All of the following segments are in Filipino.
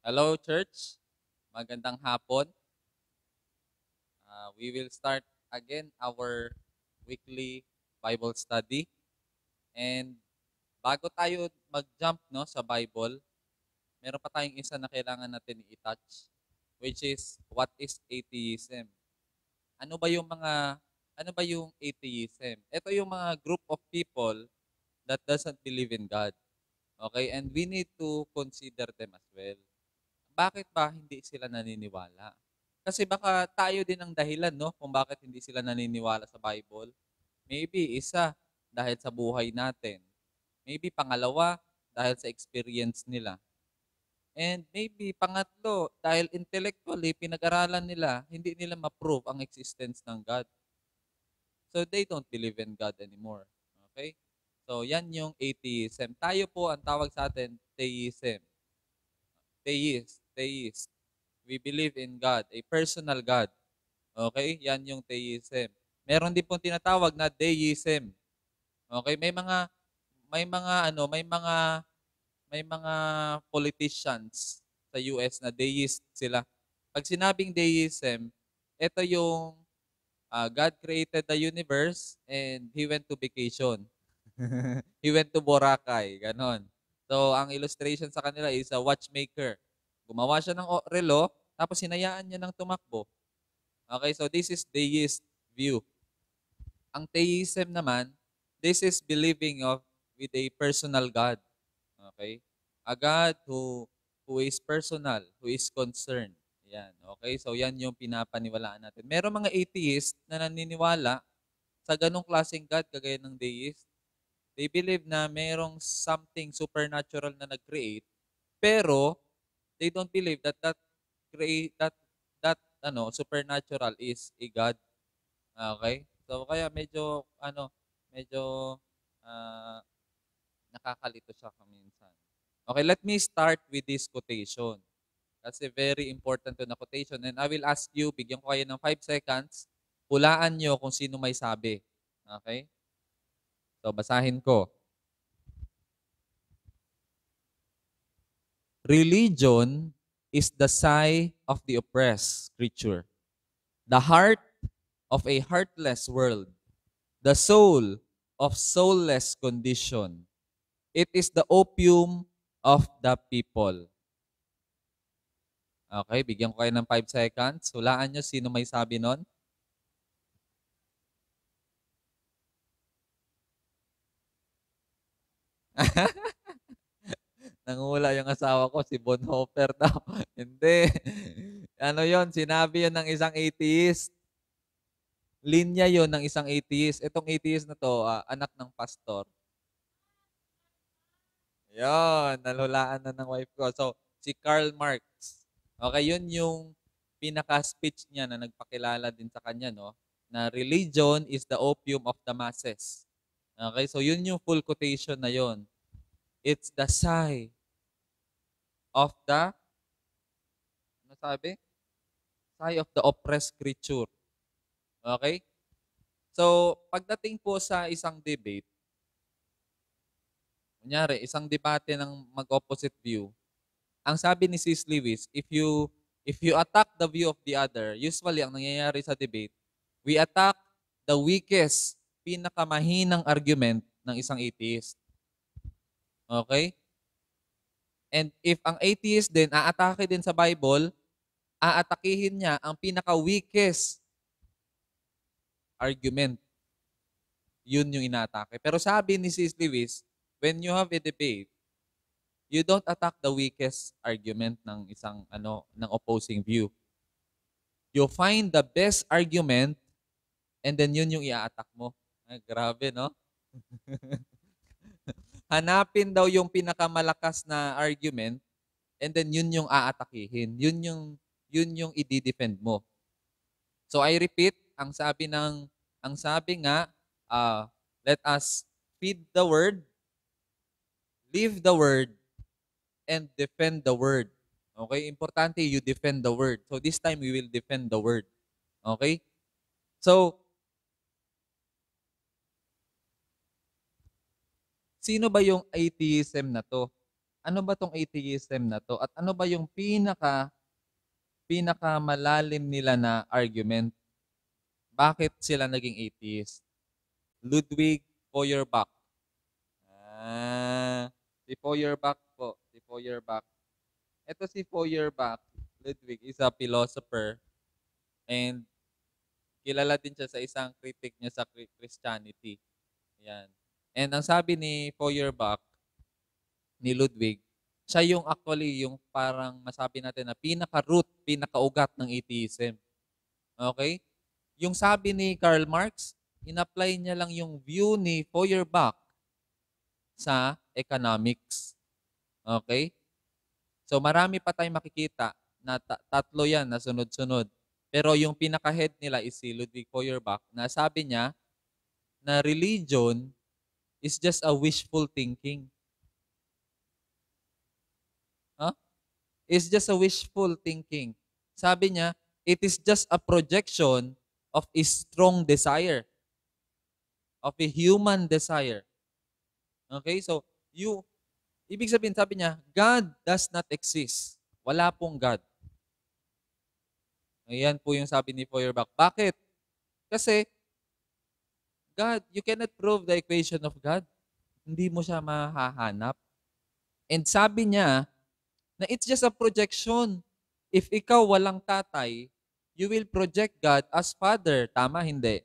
Hello, church. Magandang hapon. We will start again our weekly Bible study. And bago tayo mag-jump no, sa Bible, meron pa tayong isa na kailangan natin i-touch, which is what is atheism? Ano ba yung mga ano ba yung atheism? Ito yung mga group of people that doesn't believe in God. Okay? And we need to consider them as well. Bakit ba hindi sila naniniwala? Kasi baka tayo din ang dahilan, no, kung bakit hindi sila naniniwala sa Bible. Maybe isa, dahil sa buhay natin. Maybe pangalawa, dahil sa experience nila. And maybe pangatlo, dahil intellectually, pinag-aralan nila, hindi nila ma-prove ang existence ng God. So they don't believe in God anymore. Okay? So yan yung atheism. Tayo po, ang tawag sa atin, theism. Theist. We believe in God, a personal God. Okay? Yan yung theism. Meron din pong tinatawag na deism. Okay? May mga politicians sa US na deist sila. Pag sinabing deism, ito yung God created the universe and he went to vacation. He went to Boracay, ganon. So, ang illustration sa kanila is a watchmaker. Gumawa siya ng relo, tapos hinayaan niya ng tumakbo. Okay, so this is deist view. Ang theism naman, this is believing of with a personal God. Okay? A God who is personal, who is concerned. Yan. Okay? So yan yung pinapaniwalaan natin. Meron mga atheist na naniniwala sa ganong klaseng God kagaya ng deist. They believe na merong something supernatural na nag-create, pero they don't believe that create that supernatural is a God. Okay? So kaya medyo ah, nakakalito siya kaminsan. Okay, let me start with this quotation. Kasi very important to na quotation. And I will ask you, bigyan ko kayo ng 5 seconds, hulaan nyo kung sino may sabi. Okay? So, basahin ko. Religion is the sigh of the oppressed creature, the heart of a heartless world, the soul of soulless condition. It is the opium of the people. Okay, bigyan ko kayo ng 5 seconds. Hulaan nyo sino may sabi nun. Nangula yung asawa ko, si Bonhoeffer daw. Hindi. Ano yon? Sinabi yon ng isang atheist. Linya yon ng isang atheist. Itong atheist na to, anak ng pastor. Yon, nalulaan na ng wife ko. So, si Karl Marx. Okay, yun yung pinaka-speech niya na nagpakilala din sa kanya, no? Na religion is the opium of the masses. Okay, so yun yung full quotation na yon. It's the sigh of the, ano sabi? Sigh of the oppressed creature. Okay? So, pagdating po sa isang debate, kunyari, isang debate ng mag-opposite view, ang sabi ni Sis Lewis, if you attack the view of the other, usually ang nangyayari sa debate, we attack the weakest, pinakamahinang argument ng isang atheist. Okay? And if ang atheist din aatake din sa Bible, aatakihin niya ang pinaka-weakest argument. Yun yung inaatake. Pero sabi ni Sis Lewis, when you have a debate, you don't attack the weakest argument ng ng opposing view. You find the best argument and then yun yung i-attack mo. Ay, grabe, no? Hanapin daw yung pinakamalakas na argument and then yun yung aatakihin. Yun yung i-defend mo. So I repeat, ang sabi nga, let us feed the word, live the word, and defend the word. Okay? Importante, you defend the word. So this time, we will defend the word. Okay? So, sino ba yung atheism na to? ano ba tong atheism na 'to at ano ba yung pinakamalalim nila na argument? Bakit sila naging atheist? Ludwig Feuerbach. Ah, si Feuerbach po, si Feuerbach. Ito si Feuerbach, Ludwig is a philosopher and kilala din siya sa isang critic niya sa Christianity. Yan. And ang sabi ni Feuerbach, ni Ludwig, siya yung actually yung parang masabi natin na pinaka-root, pinaka-ugat ng atheism. Okay? Yung sabi ni Karl Marx, in-apply niya lang yung view ni Feuerbach sa economics. Okay? So marami pa tayong makikita na tatlo yan na sunod-sunod. Pero yung pinaka-head nila is si Ludwig Feuerbach na sabi niya na religion is just a wishful thinking. Huh? It's just a wishful thinking. Sabi niya, it is just a projection of a strong desire, of a human desire. Okay? So, ibig sabihin, sabi niya, God does not exist. Wala pong God. Ayan po yung sabi ni Feuerbach. Bakit? Kasi, God, you cannot prove the equation of God. Hindi mo siya mahahanap. And sabi niya, na it's just a projection. If ikaw walang tatay, you will project God as Father. Tama, hindi?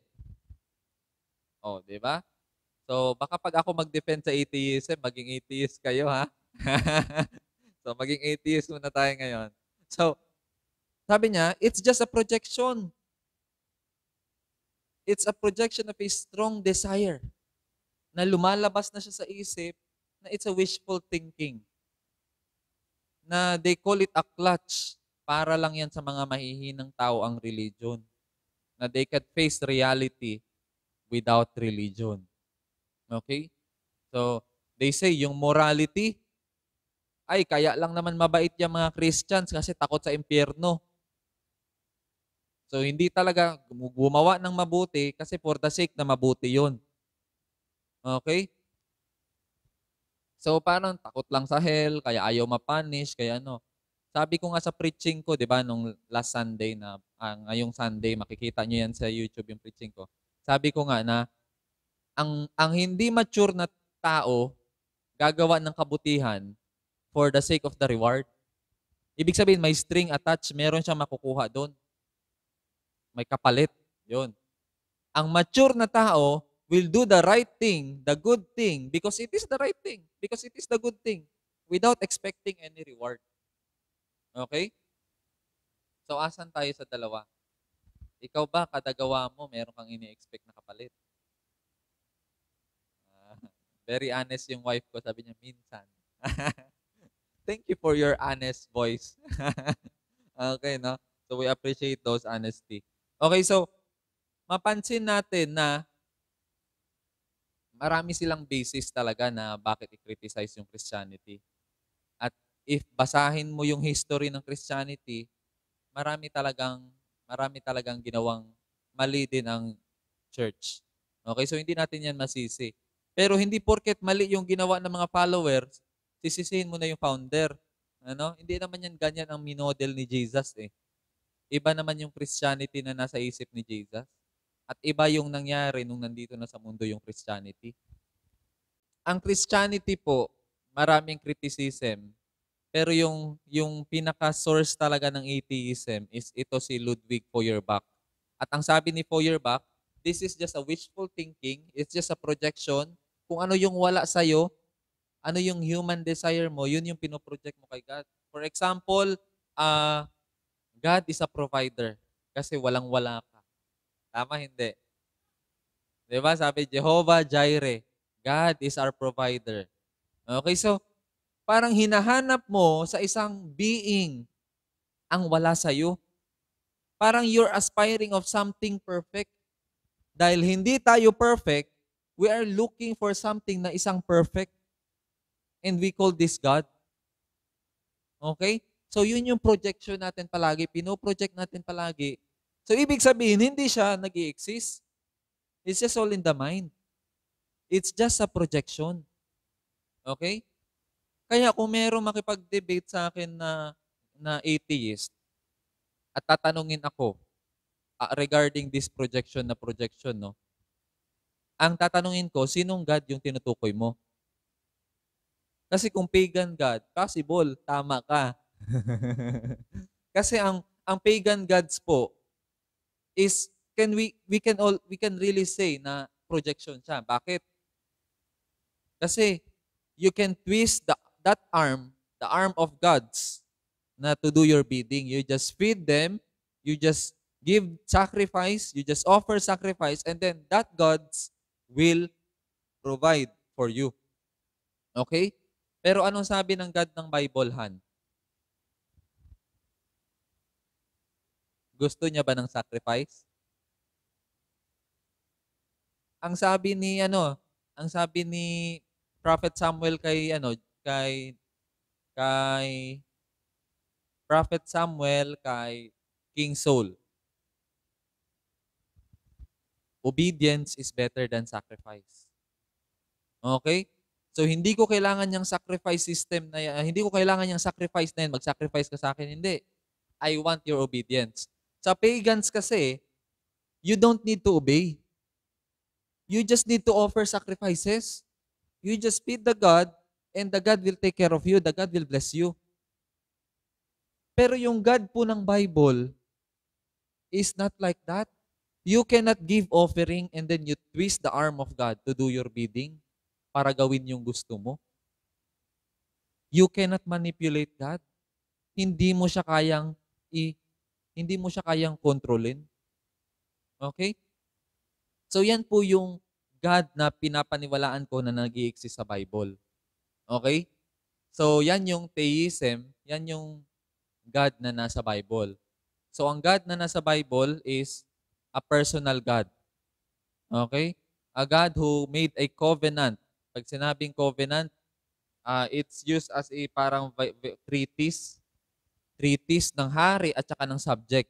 Oh, di ba? So, baka pag ako mag-defend sa atheism, maging atheist kayo, ha? So, maging atheist muna tayo ngayon. So, sabi niya, it's just a projection. It's a projection of a strong desire na lumalabas na siya sa isip na it's a wishful thinking. Na they call it a clutch. Para lang yan sa mga mahihinang tao ang religion. Na they can face reality without religion. Okay? So, they say yung morality, ay kaya lang naman mabait yung mga Christians kasi takot sa impyerno. So, hindi talaga gumawa ng mabuti kasi for the sake na mabuti yun. Okay? So, parang takot lang sa hell, kaya ayaw mapunish, kaya ano. Sabi ko nga sa preaching ko, di ba, nung last Sunday na, ngayong Sunday, makikita nyo yan sa YouTube yung preaching ko. Sabi ko nga na, ang hindi mature na tao, gagawa ng kabutihan for the sake of the reward. Ibig sabihin, may string attached, meron siyang makukuha doon. May kapalit. Yun. Ang mature na tao will do the right thing, the good thing, because it is the right thing, because it is the good thing, without expecting any reward. Okay? So, asan tayo sa dalawa? Ikaw ba, kada gawa mo, meron kang ini-expect na kapalit? Very honest yung wife ko. Sabi niya, minsan. Thank you for your honest voice. Okay, no? So, we appreciate those honesty. Okay, so, mapansin natin na marami silang basis talaga na bakit i-criticize yung Christianity. At if basahin mo yung history ng Christianity, marami talagang ginawang mali din ang church. Okay, so hindi natin yan masisi. Pero hindi porket mali yung ginawa ng mga followers, sisisihin mo na yung founder. Ano? Hindi naman yan ganyan ang minodel ni Jesus eh. Iba naman yung Christianity na nasa isip ni Jesus. At iba yung nangyari nung nandito na sa mundo yung Christianity. Ang Christianity po, maraming criticism. Pero yung pinaka-source talaga ng atheism is ito si Ludwig Feuerbach. At ang sabi ni Feuerbach, this is just a wishful thinking. It's just a projection. Kung ano yung wala sa'yo, ano yung human desire mo, yun yung pinoproject mo kay God. For example, God is a provider kasi walang-wala ka. Tama, hindi? Diba? Sabi, Jehovah Jireh, God is our provider. Okay, so parang hinahanap mo sa isang being ang wala sa'yo. Parang you're aspiring of something perfect. Dahil hindi tayo perfect, we are looking for something na isang perfect. And we call this God. Okay? So yun yung projection natin palagi, pinoproject natin palagi. So ibig sabihin, hindi siya nag-i-exist. It's just all in the mind. It's just a projection. Okay? Kaya kung merong makipag-debate sa akin na atheist at tatanungin ako regarding this projection, no? Ang tatanungin ko, sinong God yung tinutukoy mo? Kasi kung pagan God, possible, tama ka. Kasi ang pagan gods po is we can really say na projection siya. Bakit? Kasi you can twist that arm, the arm of gods na to do your bidding. You just feed them, you just give sacrifice, you just offer sacrifice, and then that gods will provide for you. Okay? Pero anong sabi ng God ng Bible, Han? Gusto niya ba ng sacrifice? Ang sabi ni ang sabi ni Prophet Samuel kay Prophet Samuel kay King Saul, obedience is better than sacrifice. Okay? So hindi ko kailangan yung sacrifice system na yan. Hindi ko kailangan yung sacrifice na yan. Mag-sacrifice ka sa akin. Hindi. I want your obedience. Sa pagans kasi, you don't need to obey. You just need to offer sacrifices. You just feed the God and the God will take care of you. The God will bless you. Pero yung God po ng Bible is not like that. You cannot give offering and then you twist the arm of God to do your bidding para gawin yung gusto mo. You cannot manipulate God. Hindi mo siya kayang hindi mo siya kayang kontrolin. Okay? So yan po yung God na pinapaniwalaan ko na nag-i-exist sa Bible. Okay? So yan yung theism, yan yung God na nasa Bible. So ang God na nasa Bible is a personal God. Okay? A God who made a covenant. Pag sinabing covenant, it's used as a parang treatise ng hari at saka ng subject.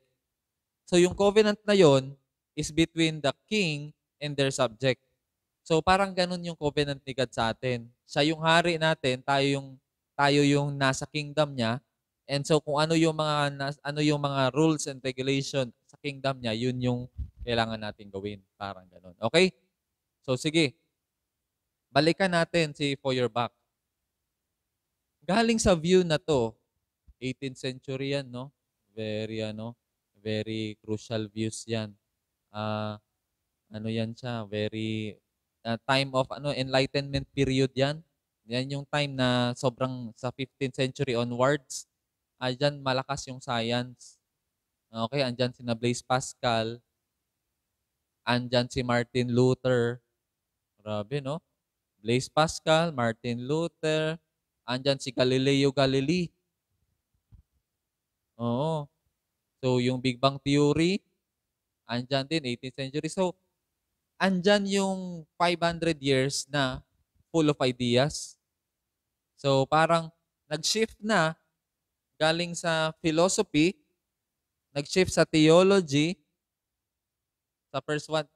So yung covenant na yon is between the king and their subject. So parang ganun yung covenant ni God sa atin. Siya yung hari natin, tayo yung nasa kingdom niya. And so kung ano yung mga rules and regulation sa kingdom niya, yun yung kailangan natin gawin. Parang ganun. Okay? So sige. Balikan natin si Feuerbach. Galing sa view na to, 18th century yan, no? Very crucial views yan. Ano yan siya, very time of enlightenment period yan. Yan yung time na sobrang sa 15th century onwards. Diyan malakas yung science. Okay, andyan si Blaise Pascal, andyan si Martin Luther. Grabe, no? Blaise Pascal, Martin Luther, andyan si Galileo Galilei. Oo. So, yung Big Bang Theory, andyan din, 18th century. So, andyan yung 500 years na full of ideas. So, parang nag-shift na galing sa philosophy, nag-shift sa theology, sa first 500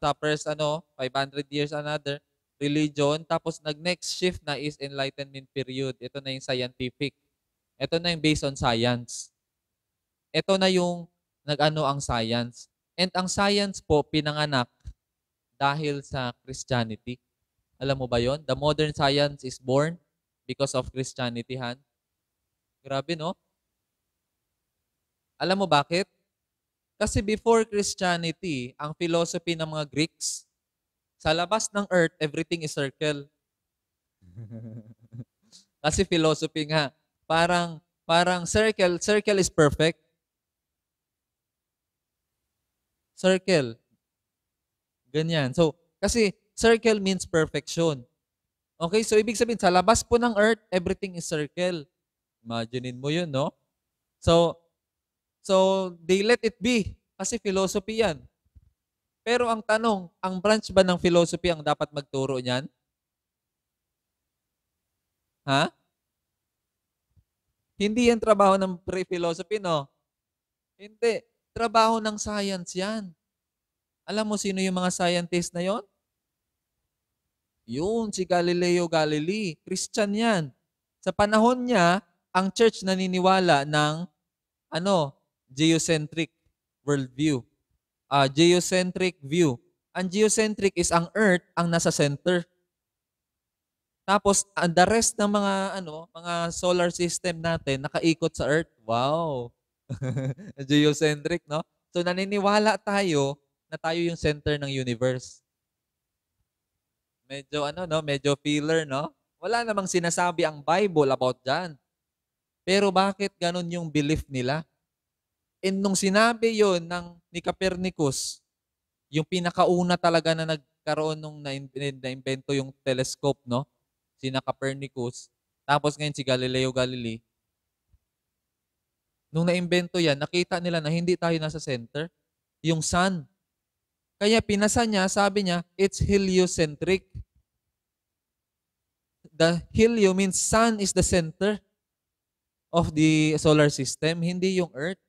years another, religion, tapos nag-next shift na is enlightenment period. Ito na yung scientific. Ito na yung based on science. Ito na yung ang science. And ang science po pinanganak dahil sa Christianity. Alam mo ba yon? The modern science is born because of Christianity, Han. Grabe, no? Alam mo bakit? Kasi before Christianity, ang philosophy ng mga Greeks, sa labas ng earth, everything is circle. Kasi philosophy nga, parang circle is perfect. Circle. Ganyan. So, kasi circle means perfection. Okay, so ibig sabihin, sa labas po ng earth, everything is circle. Imaginein mo yun, no? So they let it be. Kasi philosophy yan. Pero ang tanong, ang branch ba ng philosophy ang dapat magturo niyan? Ha? Hindi yan trabaho ng pre-philosophy, no? Hindi. Trabaho ng science yan. Alam mo sino yung mga scientist na yon? Yun, si Galileo Galilei. Christian yan. Sa panahon niya, ang church naniniwala ng geocentric worldview. Geocentric view. Ang geocentric is ang earth ang nasa center. Tapos the rest ng mga solar system natin nakaikot sa earth. Wow. Geocentric, no? So naniniwala tayo na tayo yung center ng universe. Medyo medyo filler, no? Wala namang sinasabi ang Bible about diyan. Pero bakit ganun yung belief nila? And nung sinabi yon ni Copernicus, yung pinakauna talaga na nagkaroon nung na-invento yung telescope, no? Sina Copernicus. Tapos ngayon si Galileo Galilei. Nung naimbento yan, nakita nila na hindi tayo nasa center. Yung sun. Kaya pinasa niya, sabi niya, it's heliocentric. The helio means sun is the center of the solar system, hindi yung earth.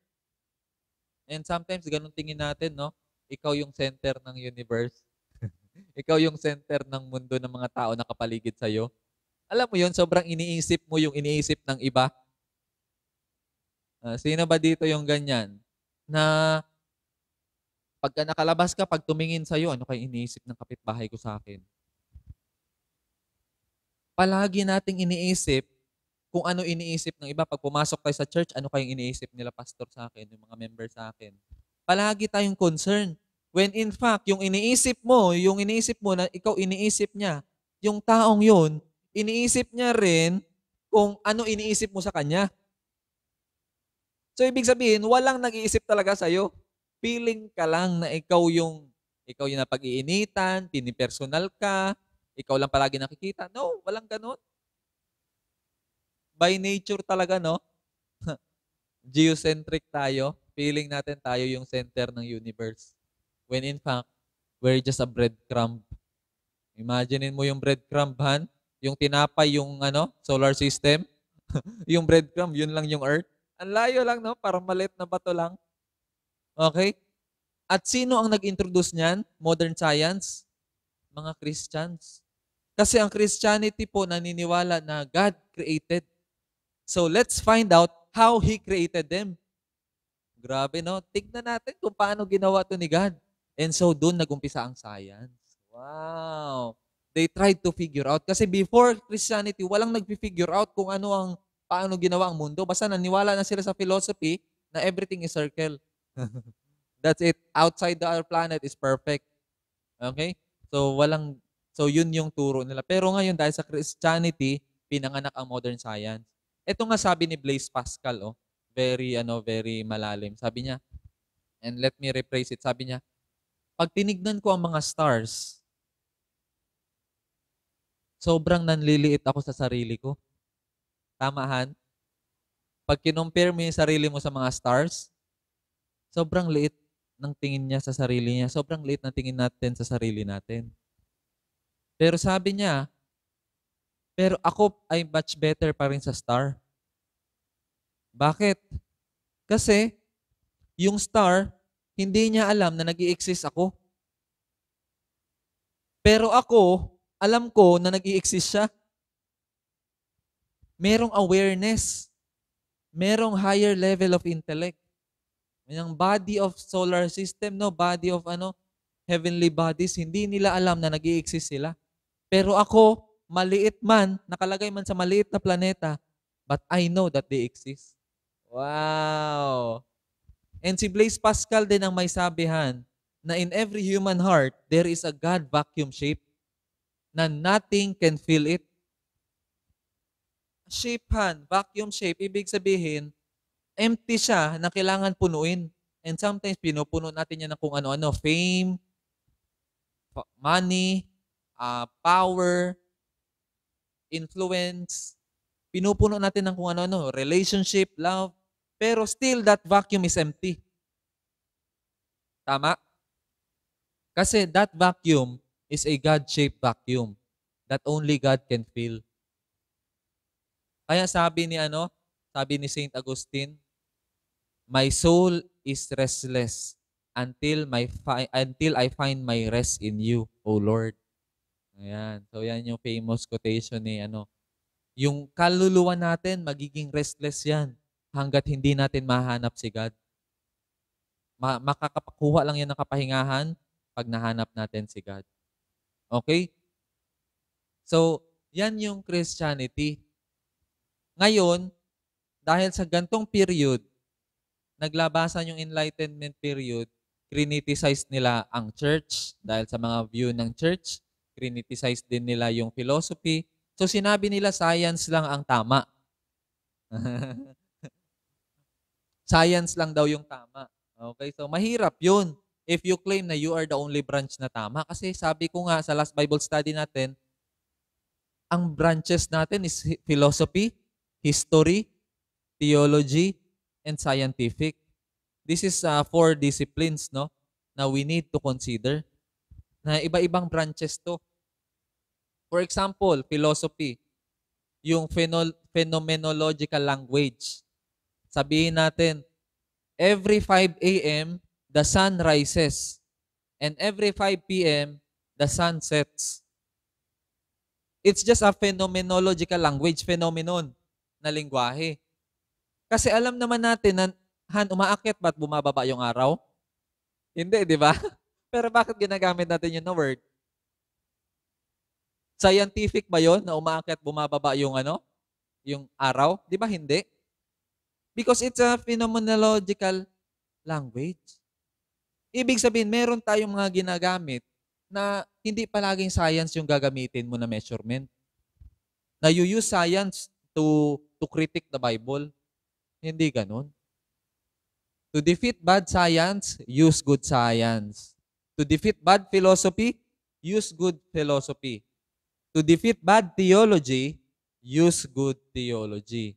And sometimes, ganun tingin natin, no? Ikaw yung center ng universe. Ikaw yung center ng mundo ng mga tao na kapaligid sa'yo. Alam mo yun, sobrang iniisip mo yung iniisip ng iba. Sino ba dito yung ganyan? Na pagka nakalabas ka, pag tumingin sa'yo, ano kayo iniisip ng kapitbahay ko sa akin? Palagi nating iniisip kung ano iniisip ng iba. Pag pumasok tayo sa church, ano kayong iniisip nila pastor sa akin, yung mga member sa akin. Palagi tayong concern. When in fact, yung iniisip mo na ikaw iniisip niya, yung taong yun, iniisip niya rin kung ano iniisip mo sa kanya. So, ibig sabihin, walang nag-iisip talaga sa'yo. Feeling ka lang na ikaw yung napag-iinitan, pinipersonal ka, ikaw lang palagi nakikita. No, walang ganun. By nature talaga, no? Geocentric tayo. Feeling natin tayo yung center ng universe. When in fact, we're just a breadcrumb. Imaginein mo yung breadcrumb, Han? Yung tinapay, yung solar system. Yung breadcrumb, yun lang yung earth. Ang layo lang, no? Parang maliit na bato lang. Okay? At sino ang nag-introduce niyan? Modern science? Mga Christians. Kasi ang Christianity po naniniwala na God created. So let's find out how He created them. Grabe, no? Tignan natin kung paano ginawa to ni God. And so doon nagumpisa ang science. Wow! They tried to figure out. Kasi before Christianity, walang nag-figure out kung paano ginawa ang mundo. Basta naniwala na sila sa philosophy na everything is circle. That's it. Outside our planet is perfect. Okay? So yun yung turo nila. Pero ngayon dahil sa Christianity, pinanganak ang modern science. Ito nga sabi ni Blaise Pascal, very malalim. Sabi niya, and let me rephrase it. Sabi niya, pag tinignan ko ang mga stars, sobrang nanliliit ako sa sarili ko. Tamahan? Pag kinumpare mo yung sarili mo sa mga stars, sobrang liit ng tingin niya sa sarili niya. Sobrang liit ng tingin natin sa sarili natin. Pero sabi niya, pero ako ay much better pa rin sa star. Bakit? Kasi yung star, hindi niya alam na nag-i-exist ako. Pero ako, alam ko na nag-i-exist siya. Merong awareness. Merong higher level of intellect. Yung body of solar system, body of heavenly bodies, hindi nila alam na nag-i-exist sila. Pero ako, maliit man, nakalagay man sa maliit na planeta, but I know that they exist. Wow! And si Blaise Pascal din ang may sabihan na in every human heart, there is a God vacuum shape na nothing can fill it. Shape, Han, vacuum shape, ibig sabihin, empty siya na kailangan punuin. And sometimes, pinupuno natin yan ng kung ano-ano, fame, money, power, influence. Pinupuno natin ng kung ano-ano, relationship, love. Pero still, that vacuum is empty. Tama? Kasi that vacuum is a God-shaped vacuum that only God can fill. Kaya sabi ni Saint Augustine, my soul is restless until I find my rest in you, O Lord. Ayan. So yan yung famous quotation ni Yung kaluluwa natin, magiging restless yan hanggat hindi natin mahanap si God. Makakapakuha lang yan ng kapahingahan pag nahanap natin si God. Okay? So, yan yung Christianity. Ngayon, dahil sa gantong period, naglabasan yung Enlightenment period, criticize nila ang church dahil sa mga view ng church, criticize din nila yung philosophy. So sinabi nila science lang ang tama. Science lang daw yung tama. Okay, so mahirap yun if you claim na you are the only branch na tama. Kasi sabi ko nga sa last Bible study natin, ang branches natin is philosophy, history, theology, and scientific. This is four disciplines, no, na we need to consider. Na iba-ibang branches to. For example, philosophy, yung phenomenological language. Sabihin natin, every 5 a.m., the sun rises. And every 5 p.m., the sun sets. It's just a phenomenological language, phenomenon na lingwahe. Kasi alam naman natin na umaakyat ba't bumababa yung araw? Hindi, di ba? Pero bakit ginagamit natin yun na word? Scientific ba yon na umaakyat bumababa yung yung araw? Di ba hindi? Because it's a phenomenological language. Ibig sabihin, meron tayong mga ginagamit na hindi palaging science yung gagamitin mo na measurement. Na you use science to critique the Bible. Hindi ganun. To defeat bad science, use good science. To defeat bad philosophy, use good philosophy. To defeat bad theology, use good theology.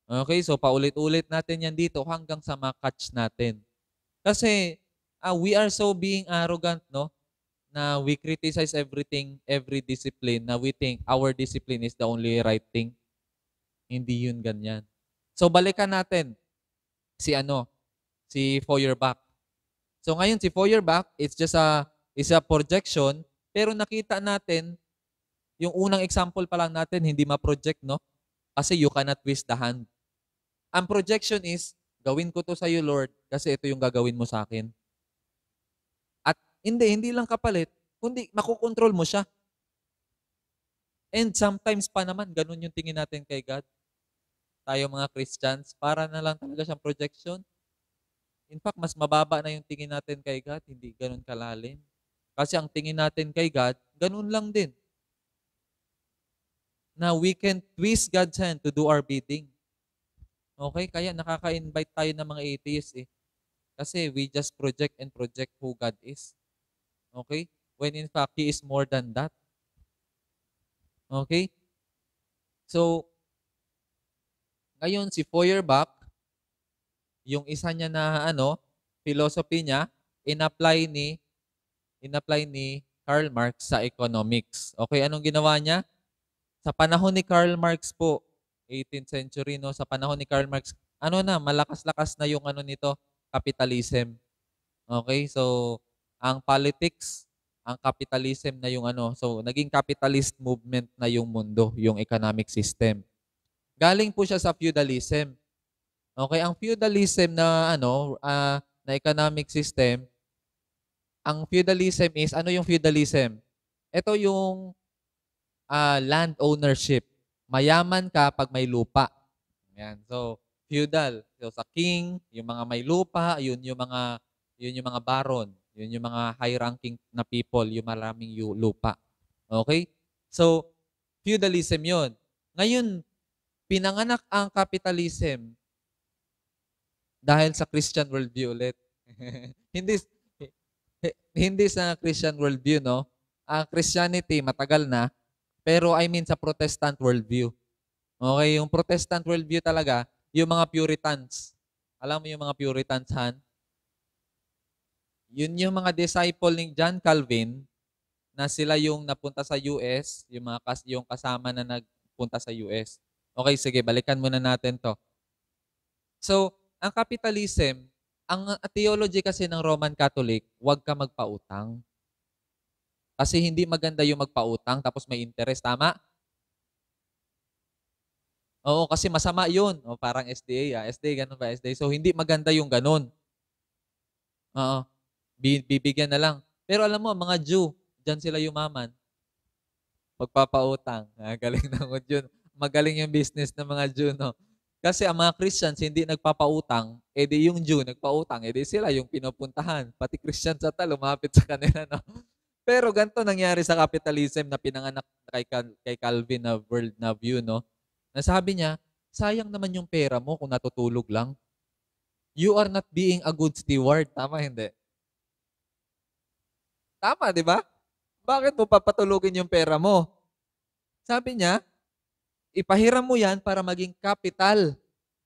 Okay, so paulit-ulit natin yan dito hanggang sa makatch natin. Kasi we are so being arrogant, no? Na we criticize everything, every discipline, na we think our discipline is the only right thing. Hindi yun ganyan. So balikan natin si Feuerbach. So ngayon si Feuerbach, it's a projection, pero nakita natin, yung unang example pa lang natin, hindi ma-project, no? Kasi you cannot twist the hand. Ang projection is, gawin ko to sa iyo, Lord, kasi ito yung gagawin mo sa akin. At hindi lang kapalit, kundi makokontrol mo siya. And sometimes pa naman, ganun yung tingin natin kay God. Tayo mga Christians, para na lang talaga siyang projection. In fact, mas mababa na yung tingin natin kay God, hindi ganun kalalim. Kasi ang tingin natin kay God, ganun lang din. Na we can twist God's hand to do our bidding. Okay? Kaya nakaka-invite tayo ng mga atheists eh. Kasi we just project and project who God is. Okay? When in fact, He is more than that. Okay? So, ngayon si Feuerbach, yung isa niya na philosophy niya, in-apply ni Karl Marx sa economics. Okay, anong ginawa niya? Sa panahon ni Karl Marx po, 18th century, no, sa panahon ni Karl Marx, malakas-lakas na yung nito, capitalism. Okay, so ang politics, ang capitalism na yung so naging capitalist movement na yung mundo, yung economic system. Galing po siya sa feudalism. Okay, ang feudalism na na economic system, ang feudalism is, ano yung feudalism? Ito yung land ownership. Mayaman ka pag may lupa. Yan. So, feudal. So, sa king, yung mga may lupa, yun yung mga baron. Yun yung mga high-ranking na people, yung maraming lupa. Okay? So, feudalism yun. Ngayon, pinanganak ang capitalism dahil sa Christian worldview ulit. hindi sa Christian worldview, no? Ang Christianity, matagal na, pero I mean sa Protestant worldview. Okay, yung Protestant worldview talaga, yung mga Puritans. Alam mo yung mga Puritans, Han? Yun yung mga disciple ni John Calvin na sila yung napunta sa US, yung kasama na nagpunta sa US. Okay, sige, balikan muna natin to. So, ang capitalism, ang theology kasi ng Roman Catholic, huwag ka magpautang. Kasi hindi maganda yung magpautang tapos may interest, tama? Oo, kasi masama yun. O, parang SDA, SDA, ganun ba? SDA. So, hindi maganda yung ganun. Oo. Bibigyan na lang. Pero alam mo, mga Jew, diyan sila yumaman. Magpapautang. Galing ng Jew. Magaling yung business ng mga Jew, no? Kasi ang mga Christians hindi nagpapautang, edi yung Jew nagpautang, edi sila yung pinupuntahan. Pati Christians ata lumapit sa kanila, no? Pero ganito nangyari sa capitalism na pinanganak kay Calvin na world na view, no? Nasabi niya, sayang naman yung pera mo kung natutulog lang. You are not being a good steward. Tama, hindi? Tama, di ba? Bakit mo papatulugin yung pera mo? Sabi niya, ipahiram mo yan para maging capital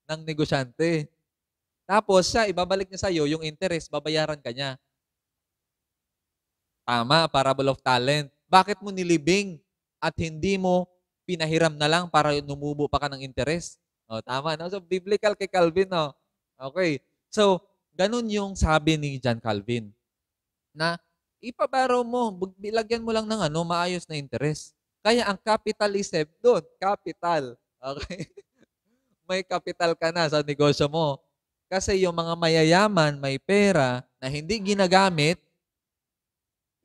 ng negosyante. Tapos siya, ibabalik niya sa'yo yung interest, babayaran ka niya. Tama, parable of talent. Bakit mo nilibing at hindi mo pinahiram na lang para numubo pa ka ng interest? O, tama, no? So, biblical kay Calvin, no? Okay. So, ganun yung sabi ni John Calvin na ipabaro mo, bilagyan mo lang ng maayos na interest. Kaya ang capitalism doon, capital. Okay? May capital ka na sa negosyo mo. Kasi yung mga mayayaman, may pera na hindi ginagamit,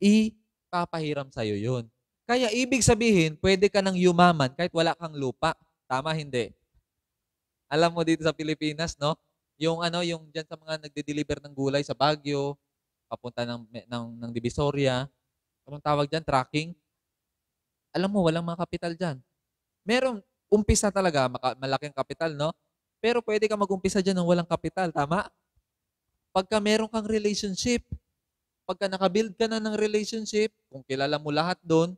ipapahiram sa'yo yun. Kaya ibig sabihin, pwede ka nang yumaman kahit wala kang lupa. Tama, hindi? Alam mo dito sa Pilipinas, no? Yung dyan sa mga nagde-deliver ng gulay sa Baguio, papunta ng Divisoria, anong tawag dyan? Tracking. Alam mo, walang mga kapital dyan. Meron, umpisa talaga, malaking kapital, no? Pero pwede ka mag-umpisa dyan ng walang kapital, tama? Pagka meron kang relationship, pagka nakabuild ka na ng relationship, kung kilala mo lahat doon,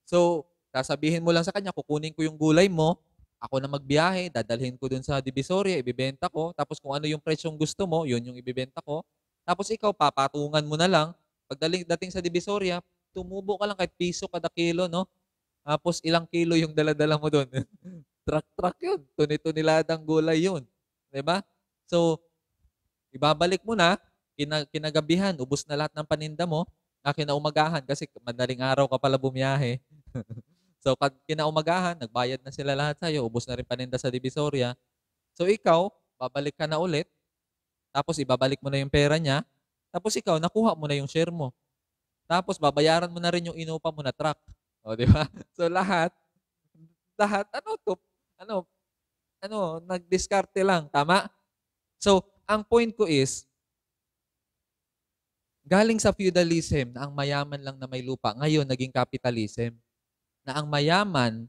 so, sasabihin mo lang sa kanya, kukunin ko yung gulay mo, ako na magbiyahe, dadalhin ko doon sa Divisoria, ibibenta ko, tapos kung ano yung presyong gusto mo, yun yung ibibenta ko. Tapos ikaw, papatungan mo na lang, dating sa Divisoria, tumubo ka lang kahit piso kada kilo, no? Tapos ilang kilo yung daladala mo doon. Truck yun. Tuni-tuniladang gulay yun. 'Di ba? So, ibabalik mo na, kinagabihan, ubos na lahat ng paninda mo, kinaumagahan kasi madaling araw ka pala bumiyahe. So, kinaumagahan, nagbayad na sila lahat sa'yo, ubos na rin paninda sa Divisoria. So, ikaw, babalik ka na ulit, tapos ibabalik mo na yung pera niya, tapos ikaw, nakuha mo na yung share mo. Tapos, babayaran mo na rin yung inupa mo na truck. O, di ba? So, lahat, ano, nagdiskarte lang. Tama? So, ang point ko is, galing sa feudalism na ang mayaman lang na may lupa, ngayon naging capitalism, na ang mayaman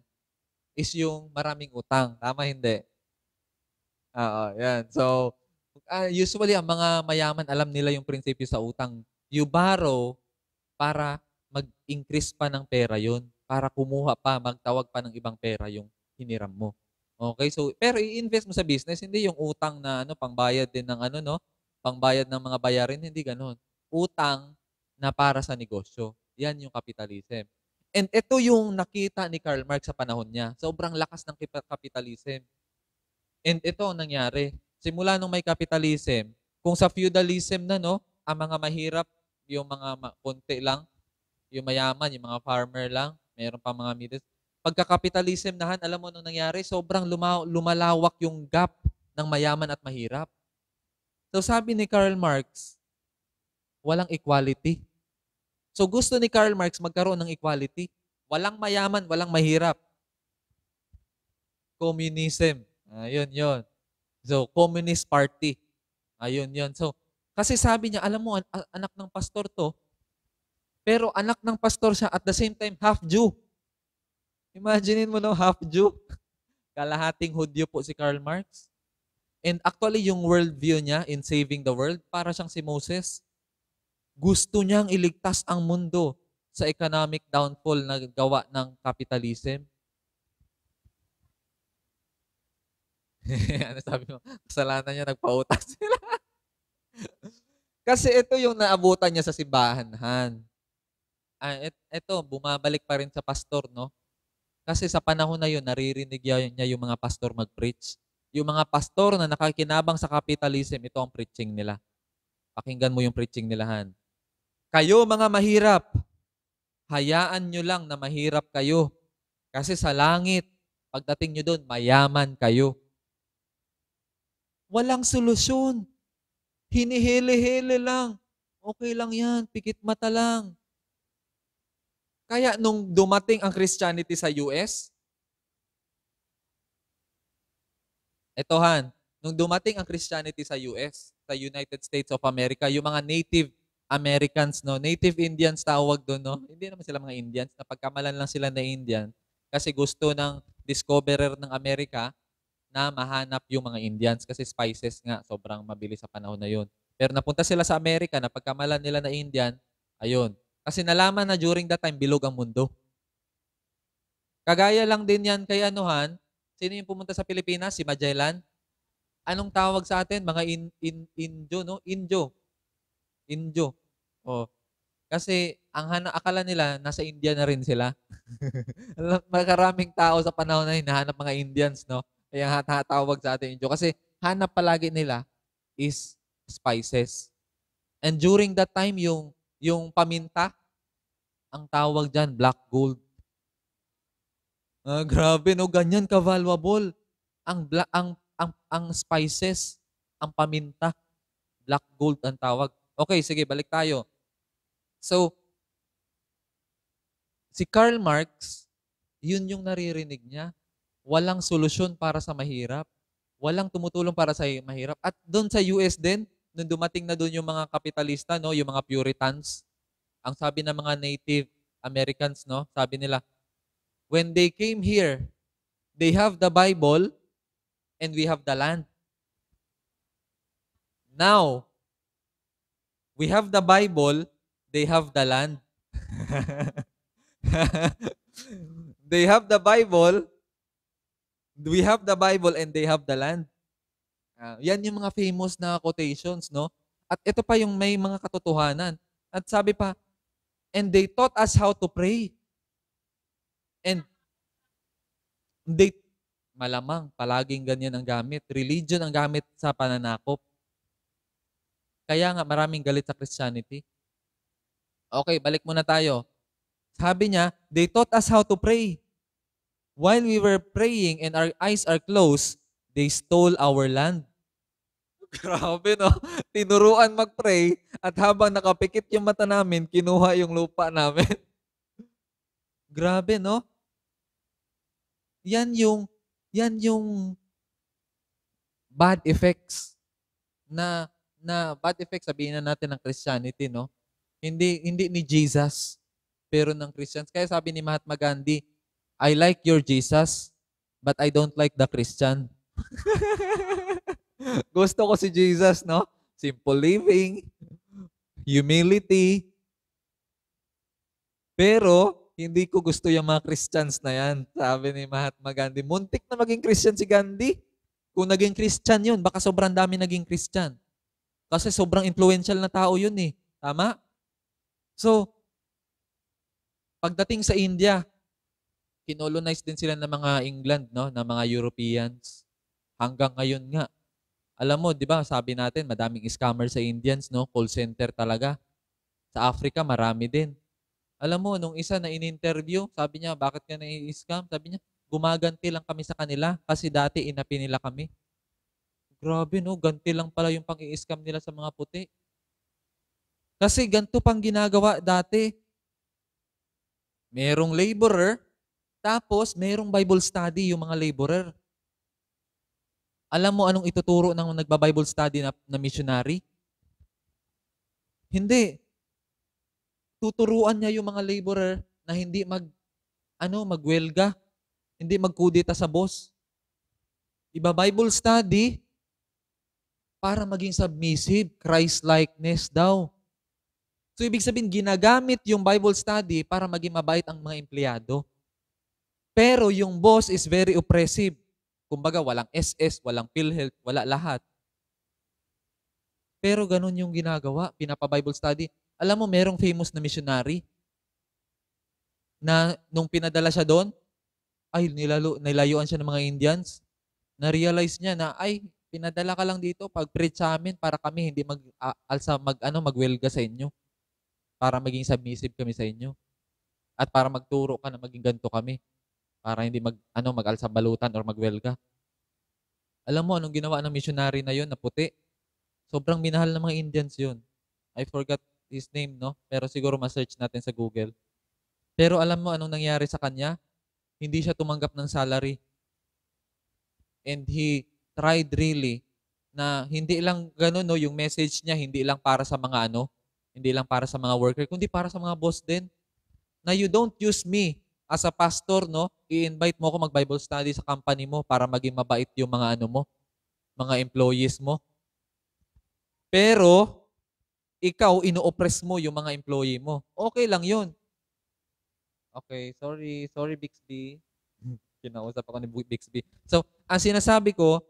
is yung maraming utang. Tama, hindi? Oo, yan. So, usually, ang mga mayaman, alam nila yung prinsipyo sa utang. You borrow para mag-increase pa ng pera yun. Para kumuha pa, magtawag pa ng ibang pera yung hiniram mo. Okay, so, pero i-invest mo sa business, hindi yung utang na pangbayad din ng no? Pangbayad ng mga bayarin, hindi ganun. Utang na para sa negosyo. Yan yung capitalism. And ito yung nakita ni Karl Marx sa panahon niya. Sobrang lakas ng capitalism. And ito ang nangyari. Simula nung may capitalism, kung sa feudalism na, no, ang mga mahirap, yung mga konti lang, yung mayaman, yung mga farmer lang, meron pa mga middle. Pagka-capitalism nahan, alam mo nung nangyari, sobrang lumalawak yung gap ng mayaman at mahirap. So sabi ni Karl Marx, walang equality. So gusto ni Karl Marx magkaroon ng equality. Walang mayaman, walang mahirap. Communism. Ayun, yun. So, Communist Party. Ayun, yun. So, kasi sabi niya, alam mo, anak ng pastor to, pero anak ng pastor siya at the same time, half Jew. Imaginein mo, no, half Jew. Kalahating Hudyo po si Karl Marx. And actually, yung worldview niya in saving the world, para siyang si Moses. Gusto niyang iligtas ang mundo sa economic downfall na gawa ng capitalism. Ano sabi mo? Kasalanan niya, nagpautang sila. Kasi ito yung naabutan niya sa simbahan. Ito, bumabalik pa rin sa pastor, no? Kasi sa panahon na yun, naririnig niya yung mga pastor mag-preach. Yung mga pastor na nakakinabang sa capitalism, ito ang preaching nila. Pakinggan mo yung preaching nila, Han. Kayo mga mahirap, hayaan nyo lang na mahirap kayo. Kasi sa langit, Pagdating nyo doon, mayaman kayo. Walang solusyon. Hinihili-hili lang. Okay lang yan, pikit mata lang. Kaya nung dumating ang Christianity sa US, eto Han, nung dumating ang Christianity sa US, sa United States of America, yung mga Native Americans, no, Native Indians tawag doon, no? Hindi naman sila mga Indians, napagkamalan lang sila na Indian kasi gusto ng discoverer ng Amerika na mahanap yung mga Indians kasi spices nga, sobrang mabilis sa panahon na yun. Pero napunta sila sa Amerika, napagkamalan nila na Indian, ayun. Kasi nalaman na during that time, bilog ang mundo. Kagaya lang din yan kay anuhan, sino yung pumunta sa Pilipinas? Si Magellan? Anong tawag sa atin? Mga Indio, no? Indio. Oh. Kasi akala nila nasa India na rin sila. Maraming tao sa panahon na hinahanap mga Indians, no? Kaya tawag sa atin Indio. Kasi hanap palagi nila is spices. And during that time, yung paminta, ang tawag dyan, black gold. Grabe, no? Ganyan ka-valuable. Ang spices, ang paminta, black gold ang tawag. Okay, sige, balik tayo. So, si Karl Marx, yun yung naririnig niya. Walang solusyon para sa mahirap. Walang tumutulong para sa mahirap. At doon sa US din, nung dumating na doon yung mga kapitalista, no, yung mga Puritans, ang sabi ng mga Native Americans, no, sabi nila, when they came here, they have the Bible and we have the land. Now, we have the Bible, they have the land. They have the Bible, we have the Bible, and they have the land. Yan yung mga famous na quotations, no? At ito pa yung may mga katotohanan. At sabi pa, and they taught us how to pray. And they, malamang, palaging ganyan ang gamit. Religion ang gamit sa pananakop. Kaya nga maraming galit sa Christianity. Okay, balik muna tayo. Sabi niya, they taught us how to pray. While we were praying and our eyes are closed, they stole our land. Grabe, no? Tinuruan mag-pray at habang nakapikit yung mata namin, kinuha yung lupa namin. Grabe, no? Yan yung bad effects na bad effects, sabihin na natin ng Christianity, no? Hindi ni Jesus, pero ng Christians. Kaya sabi ni Mahatma Gandhi, I like your Jesus, but I don't like the Christian. Gusto ko si Jesus, no? Simple living, humility. Pero, hindi ko gusto yung mga Christians na yan. Sabi ni Mahatma Gandhi, muntik na maging Christian si Gandhi. Kung naging Christian yun, baka sobrang dami naging Christian. Kasi sobrang influential na tao yun eh. Tama? So, pagdating sa India, kinolonize din sila ng mga England, no? Ng mga Europeans. Hanggang ngayon nga. Alam mo, di ba, sabi natin, madaming scammer sa Indians, no? Call center talaga. Sa Africa, marami din. Alam mo, nung isa na in-interview, sabi niya, bakit ka na-i-scam? Sabi niya, gumaganti lang kami sa kanila kasi dati inapi nila kami. Grabe, no? Ganti lang pala yung pang-i-scam nila sa mga puti. Kasi ganito pang ginagawa dati. Merong laborer, tapos merong Bible study yung mga laborer. Alam mo anong ituturo ng nagba-Bible study na missionary? Hindi. Tuturuan niya yung mga laborer na hindi magwelga, hindi magkudita sa boss. Bible study para maging submissive, Christ-likeness daw. So, ibig sabihin, ginagamit yung Bible study para maging mabait ang mga empleyado. Pero yung boss is very oppressive. Kumbaga, walang SS, walang PhilHealth, wala lahat. Pero ganun yung ginagawa, pinapa-Bible study. Alam mo, merong famous na missionary na nung pinadala siya doon, ay, nilayuan siya ng mga Indians. Na-realize niya na, ay, pinadala ka lang dito pag-preach sa amin para kami hindi magwelga sa inyo. Para maging submissive kami sa inyo. At para magturo ka na maging ganito kami. para hindi mag-alsabalutan or magwelga. Alam mo anong ginawa ng missionary na yun na puti? Sobrang minahal ng mga Indians yun. I forgot his name, no? Pero siguro ma-search natin sa Google. Pero alam mo anong nangyari sa kanya? Hindi siya tumanggap ng salary. And he tried really na hindi lang ganun, no, yung message niya hindi lang para sa mga hindi lang para sa mga worker, kundi para sa mga boss din. Na you don't use me as a pastor, no? I-invite mo ako mag-Bible study sa company mo para maging mabait yung mga mga employees mo. Pero ikaw ino-oppress mo yung mga employee mo. Okay lang 'yun. Okay, sorry Bixby. Kinausap ako ni Bixby. So, ang sinasabi ko,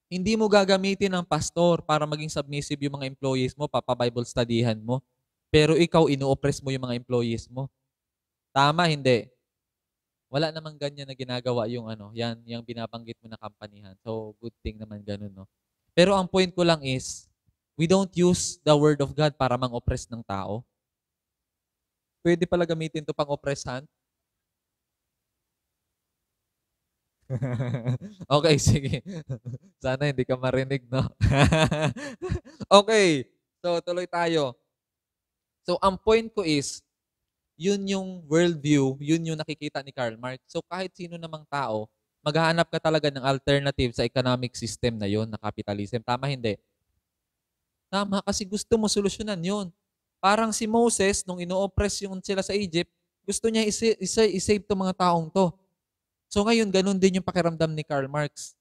hindi mo gagamitin ng pastor para maging submissive yung mga employees mo, papa-Bible studyhan mo. Pero ikaw ino-oppress mo yung mga employees mo. Tama, hindi? Wala namang ganyan na ginagawa yung yan, yung binabanggit mo na kampanihan. So, good thing naman ganun, no? Pero ang point ko lang is, we don't use the word of God para mang-oppress ng tao. Pwede pala gamitin to pang-oppressan. Okay, sige. Sana hindi ka marinig, no? Okay. So, tuloy tayo. So, ang point ko is, yun yung worldview, yun yung nakikita ni Karl Marx. So, kahit sino namang tao, maghahanap ka talaga ng alternative sa economic system na yun, na capitalism. Tama, hindi? Tama, kasi gusto mo solusyonan yun. Parang si Moses, nung ino-oppress yung sila sa Egypt, gusto niya isave to mga taong to. So ngayon, ganun din yung pakiramdam ni Karl Marx.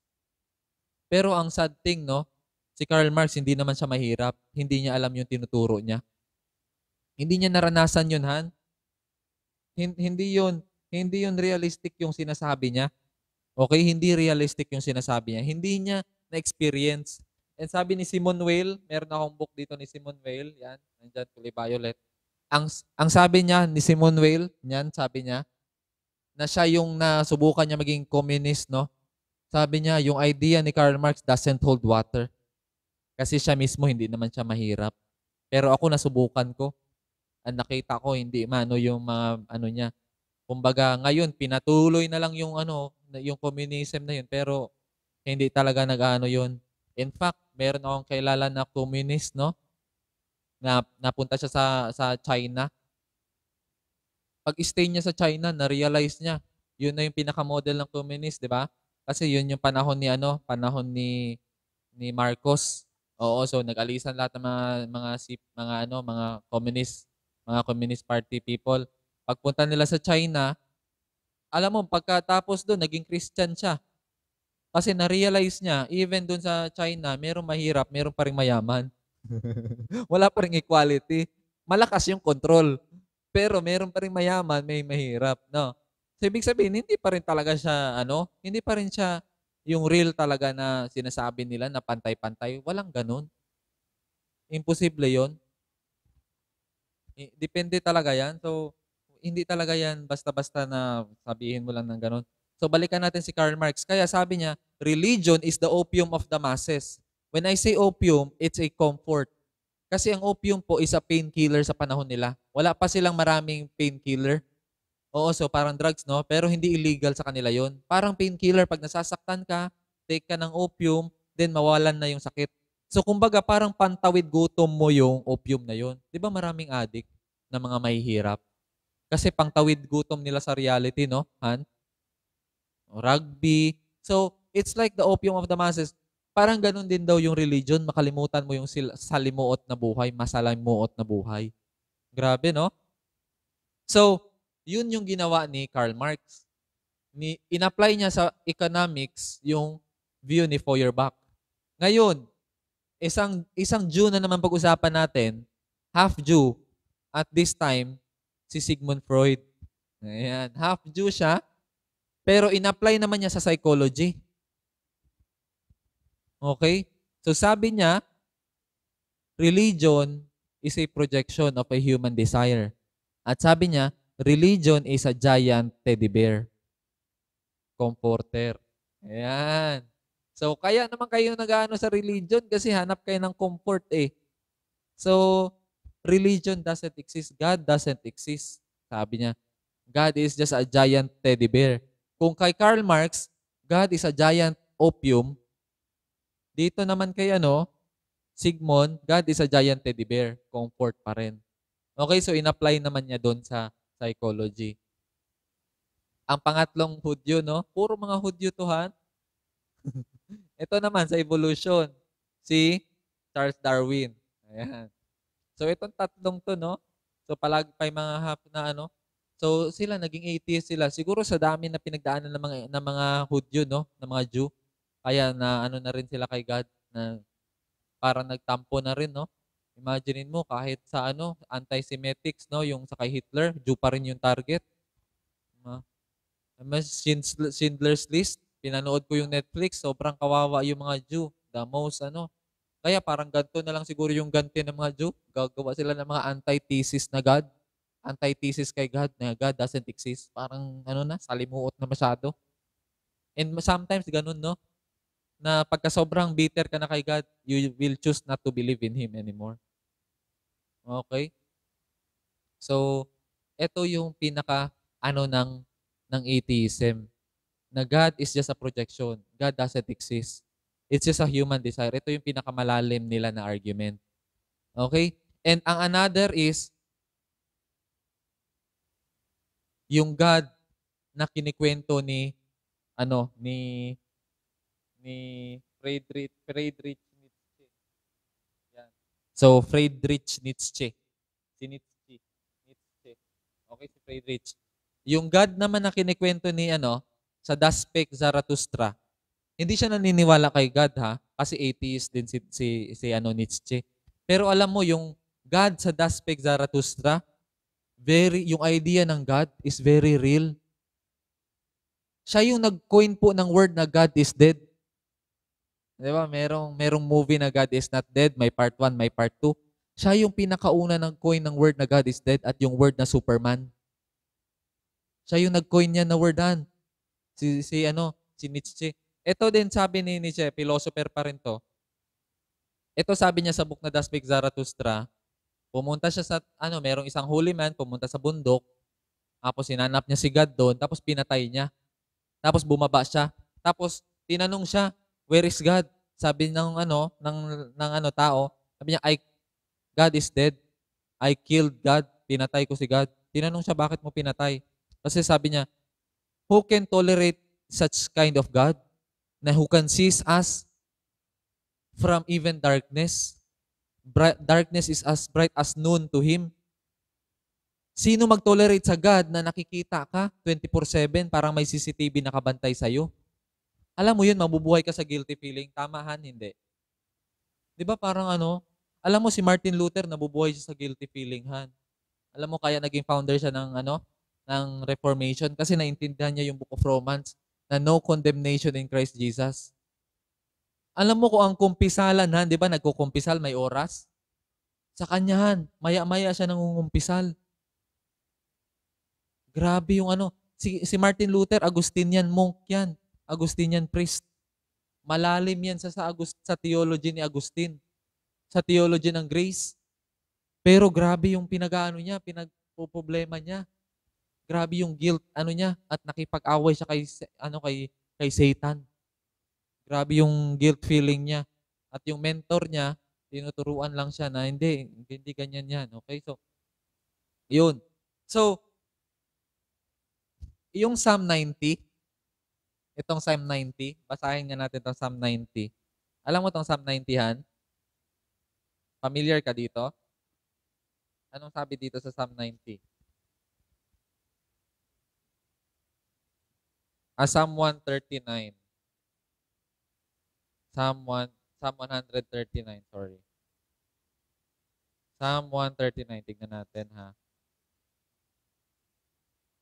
Pero ang sad thing, no? Si Karl Marx, hindi naman siya mahirap. Hindi niya alam yung tinuturo niya. Hindi niya naranasan yun, Han. Hindi yun realistic yung sinasabi niya. Okay? Hindi realistic yung sinasabi niya. Hindi niya na-experience. And sabi ni Simon Weil, meron akong book dito ni Simon Weil, yan, nandyan, kulay violet. Ang sabi niya ni Simon Weil, yan, sabi niya, na siya yung nasubukan niya maging communist, no? Sabi niya, yung idea ni Karl Marx doesn't hold water. Kasi siya mismo, hindi naman siya mahirap. Pero ako, nasubukan ko. Ang nakita ko, hindi mano yung mga niya. Kumbaga, ngayon, pinatuloy na lang yung yung communism na yun. Pero, hindi talaga nag-ano yun. In fact, meron akong kailala na communist, no? Na napunta siya sa China. Pag-stay niya sa China, na-realize niya, yun na yung pinaka-model ng communist, di ba? Kasi yun yung panahon ni panahon ni Marcos. Oo, so nag-alisan lahat ng mga communist party people. Pagpunta nila sa China, alam mo, pagkatapos doon, naging Christian siya. Kasi na-realize niya, even doon sa China, merong mahirap, meron pa ring mayaman. Wala pa ring equality. Malakas yung control. Pero meron pa ring mayaman, may mahirap, no? So, ibig sabihin, hindi pa rin talaga siya, hindi pa rin siya yung real talaga na sinasabi nila na pantay-pantay. Walang ganun. Imposible yon. Depende talaga yan. So, hindi talaga yan basta-basta na sabihin mo lang ng ganun. So, balikan natin si Karl Marx. Kaya sabi niya, religion is the opium of the masses. When I say opium, it's a comfort. Kasi ang opium po is a painkiller sa panahon nila. Wala pa silang maraming painkiller. Oo, so parang drugs, no? Pero hindi illegal sa kanila yon. Parang painkiller, pag nasasaktan ka, take ka ng opium, then mawalan na yung sakit. So kumbaga parang pantawid gutom mo yung opium na yon. 'Di ba maraming addict na mga mahihirap? Kasi pangtawid gutom nila sa reality, no? Han? Rugby. So, it's like the opium of the masses. Parang ganun din daw yung religion, makalimutan mo yung salimuot na buhay, masalimuot na buhay. Grabe, no? So, yun yung ginawa ni Karl Marx. In-apply niya sa economics yung view ni Feuerbach. Ngayon, isang Jew na naman pag-usapan natin, half Jew, at this time, si Sigmund Freud. Ayan, half Jew siya, pero in-apply naman niya sa psychology. Okay? So sabi niya, religion is a projection of a human desire. At sabi niya, religion is a giant teddy bear. Comforter. Ayan. So kaya naman kayo nag-ano sa religion kasi hanap kayo ng comfort eh. So religion doesn't exist. God doesn't exist. Sabi niya. God is just a giant teddy bear. Kung kay Karl Marx, God is a giant opium, dito naman kay Sigmund, God is a giant teddy bear. Comfort pa rin. Okay, so in-apply naman niya doon sa psychology. Ang pangatlong Hudyo, no? Puro mga Hudyo to, ha? Ito naman sa evolution, si Charles Darwin. Ayan. So itong tatlong to, no? So palagi pa yung mga half na So sila naging atheist sila. Siguro sa dami na pinagdaanan ng mga Hudyo, no? Ng mga Jew. Kaya na na rin sila kay God na parang nagtampo na rin, no? Imaginein mo kahit sa anti-Semitics, no, yung sa kay Hitler, Jew pa rin yung target. Schindler's List, pinanood ko yung Netflix, sobrang kawawa yung mga Jew. The most Kaya parang ganito na lang siguro yung ganti ng mga Jew. Gagawa sila ng mga antithesis na God. Antithesis kay God na God doesn't exist. Parang salimuot na masyado. And sometimes ganun, no? Na pagka sobrang bitter ka na kay God, you will choose not to believe in Him anymore. Okay? So, ito yung pinaka ng atheism. Na God is just a projection. God doesn't exist. It's just a human desire. Ito yung pinakamalalim nila na argument. Okay? And ang another is yung God na kinikwento ni Friedrich Nietzsche. Yan. So Friedrich Nietzsche. Si Nietzsche. Okay, si Friedrich. Yung God naman na kinikwento ni sa Das Spek Zarathustra. Hindi siya naniniwala kay God, ha, kasi atheist din si Nietzsche. Pero alam mo yung God sa Das Spek Zarathustra, yung idea ng God is very real. Siya yung nag-coin po ng word na God is dead. Di ba? Merong movie na God is not dead, may part 1, may part 2. Siya yung pinakauna ng coin ng word na God is dead at yung word na Superman. Siya yung nag-coin niya na wordan. Si Nietzsche. Ito din sabi ni Nietzsche, philosopher pa rin to. Ito sabi niya sa book na Das Spek Zarathustra, pumunta siya sa, merong isang holy man, pumunta sa bundok, tapos sinanap niya si God doon, tapos pinatay niya. Tapos bumaba siya. Tapos tinanong siya, where is God? Sabi ng tao, sabi niya, God is dead. I killed God. Pinatay ko si God. Tinanong siya, bakit mo pinatay? Kasi sabi niya, who can tolerate such kind of God na who can sees us from even darkness? Darkness is as bright as noon to Him. Sino mag-tolerate sa God na nakikita ka 24/7 parang may CCTV nakabantay sa'yo? Alam mo yun, mabubuhay ka sa guilty feeling. Tamahan, hindi. Di ba parang alam mo si Martin Luther, nabubuhay siya sa guilty feeling, han. Alam mo, kaya naging founder siya ng Reformation kasi naintindihan niya yung Book of Romans na no condemnation in Christ Jesus. Alam mo kung ang kumpisalan, han, di ba nagkukumpisal, may oras? Sa kanyahan, maya-maya siya nangungumpisal. Grabe yung si Martin Luther, Augustinian monk yan. Augustinian priest. Malalim yan sa theology ni Agustin. Sa theology ng grace. Pero grabe yung niya, pinagpoproblema niya. Grabe yung guilt niya at nakipag-away siya kay Satan. Grabe yung guilt feeling niya. At yung mentor niya, tinuturuan lang siya na hindi ganyan yan. Okay? So, yun. So, yung Psalm 90, itong Psalm 90, basahin nga natin itong Psalm 90. Alam mo itong Psalm 90, Han? Familiar ka dito? Anong sabi dito sa Psalm 90? Psalm 139. Psalm 139, sorry. Psalm 139, tignan natin, ha.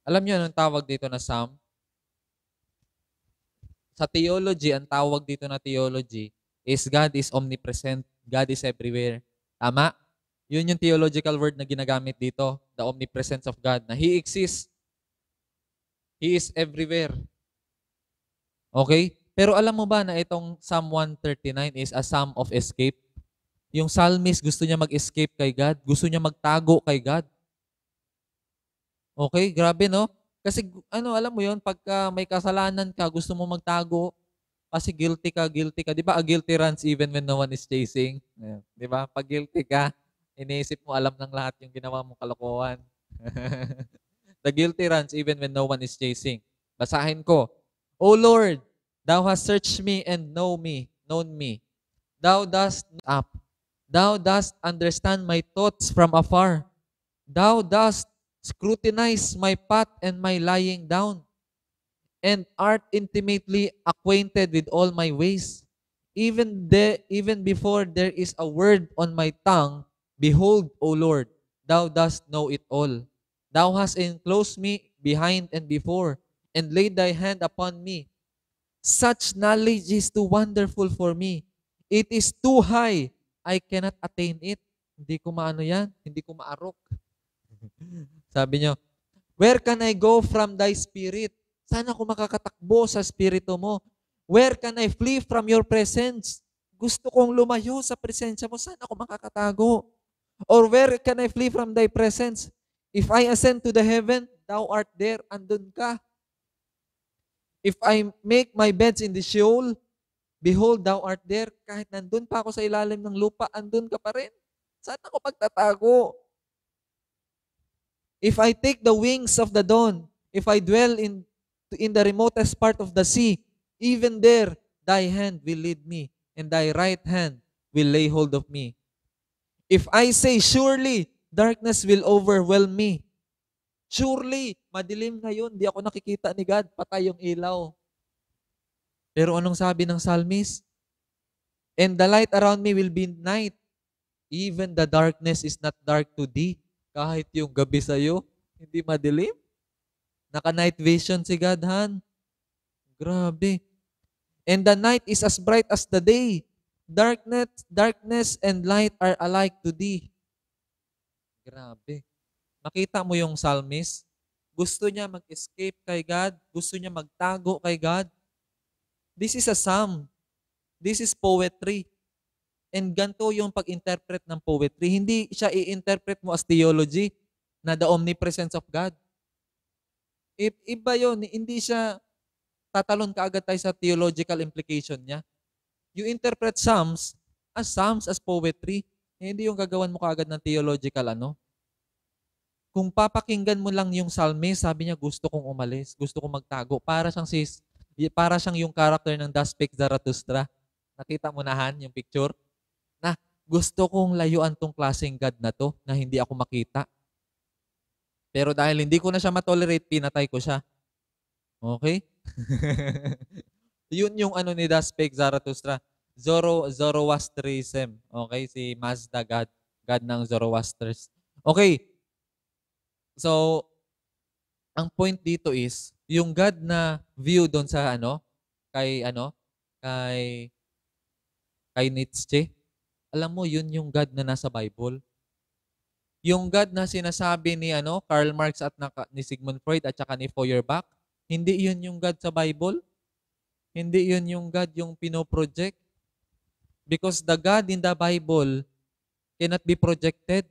Alam niyo anong tawag dito na Psalm? Sa theology, ang tawag dito na theology is God is omnipresent. God is everywhere. Tama? Yun yung theological word na ginagamit dito, the omnipresence of God, na He exists. He is everywhere. Okay? Pero alam mo ba na itong Psalm 139 is a psalm of escape? Yung psalmist gusto niya mag-escape kay God. Gusto niya magtago kay God. Okay, grabe 'no? Kasi ano, alam mo 'yun, pagka may kasalanan ka, gusto mo magtago kasi guilty ka. 'Di ba, a guilty runs even when no one is chasing? Ayan, 'di ba? 'Pag guilty ka, iniisip mo alam ng lahat yung ginawa mong kalokohan. The guilty runs even when no one is chasing. Basahin ko. O Lord, Thou hast searched me and known me. Thou dost up. Thou dost understand my thoughts from afar. Thou dost scrutinize my path and my lying down, and art intimately acquainted with all my ways. Even before there is a word on my tongue, behold, O Lord, thou dost know it all. Thou hast enclosed me behind and before, and laid thy hand upon me. Such knowledge is too wonderful for me. It is too high. I cannot attain it. Hindi ko maano yan. Hindi ko maarok. Sabi niyo, where can I go from thy spirit? Saan ako makakatakbo sa spirito mo? Where can I flee from your presence? Gusto kong lumayo sa presensya mo. Saan ako makakatago? Or where can I flee from thy presence? If I ascend to the heaven, thou art there. Andun ka. If I make my beds in the Sheol, behold, thou art there. Kahit nandun pa ako sa ilalim ng lupa, andun ka pa rin. Saan ako magtatago? If I take the wings of the dawn, if I dwell in the remotest part of the sea, even there thy hand will lead me, and thy right hand will lay hold of me. If I say, surely darkness will overwhelm me. Surely, madilim ngayon, di ako nakikita ni God, patay yung ilaw. Pero anong sabi ng psalmist? And the light around me will be night. Even the darkness is not dark to thee. Kahit yung gabi sa'yo, hindi madilim. Naka-night vision si God, Han. Grabe. And the night is as bright as the day. Darkness and light are alike to thee. Grabe. Makita mo yung psalmist? Gusto niya mag-escape kay God. Gusto niya magtago kay God. This is a psalm. This is poetry. And ganito yung pag-interpret ng poetry. Hindi siya i-interpret mo as theology na the omnipresence of God. Iba yun. Hindi siya tatalon kaagad tayo sa theological implication niya. You interpret Psalms as poetry. Hindi yung gagawan mo kaagad ng theological ano. Kung papakinggan mo lang yung psalmist, sabi niya, gusto kong umalis, gusto kong magtago. Para siyang yung character ng Thus Spake Zarathustra. Nakita mo na, Han, yung picture? Na gusto kong layuan tong klaseng God na to na hindi ako makita. Pero dahil hindi ko na siya matolerate, pinatay ko siya. Okay? Yun yung ano ni Thus Spake Zarathustra. Zoroastrianism. Okay? Si Mazda God. God ng Zoroasters. Okay. So, ang point dito is, yung God na view doon sa kay kay Nietzsche, alam mo, yun yung God na nasa Bible. Yung God na sinasabi ni Karl Marx at ni Sigmund Freud at saka ni Feuerbach, hindi yun yung God sa Bible. Hindi yun yung God yung pinoproject. Because the God in the Bible cannot be projected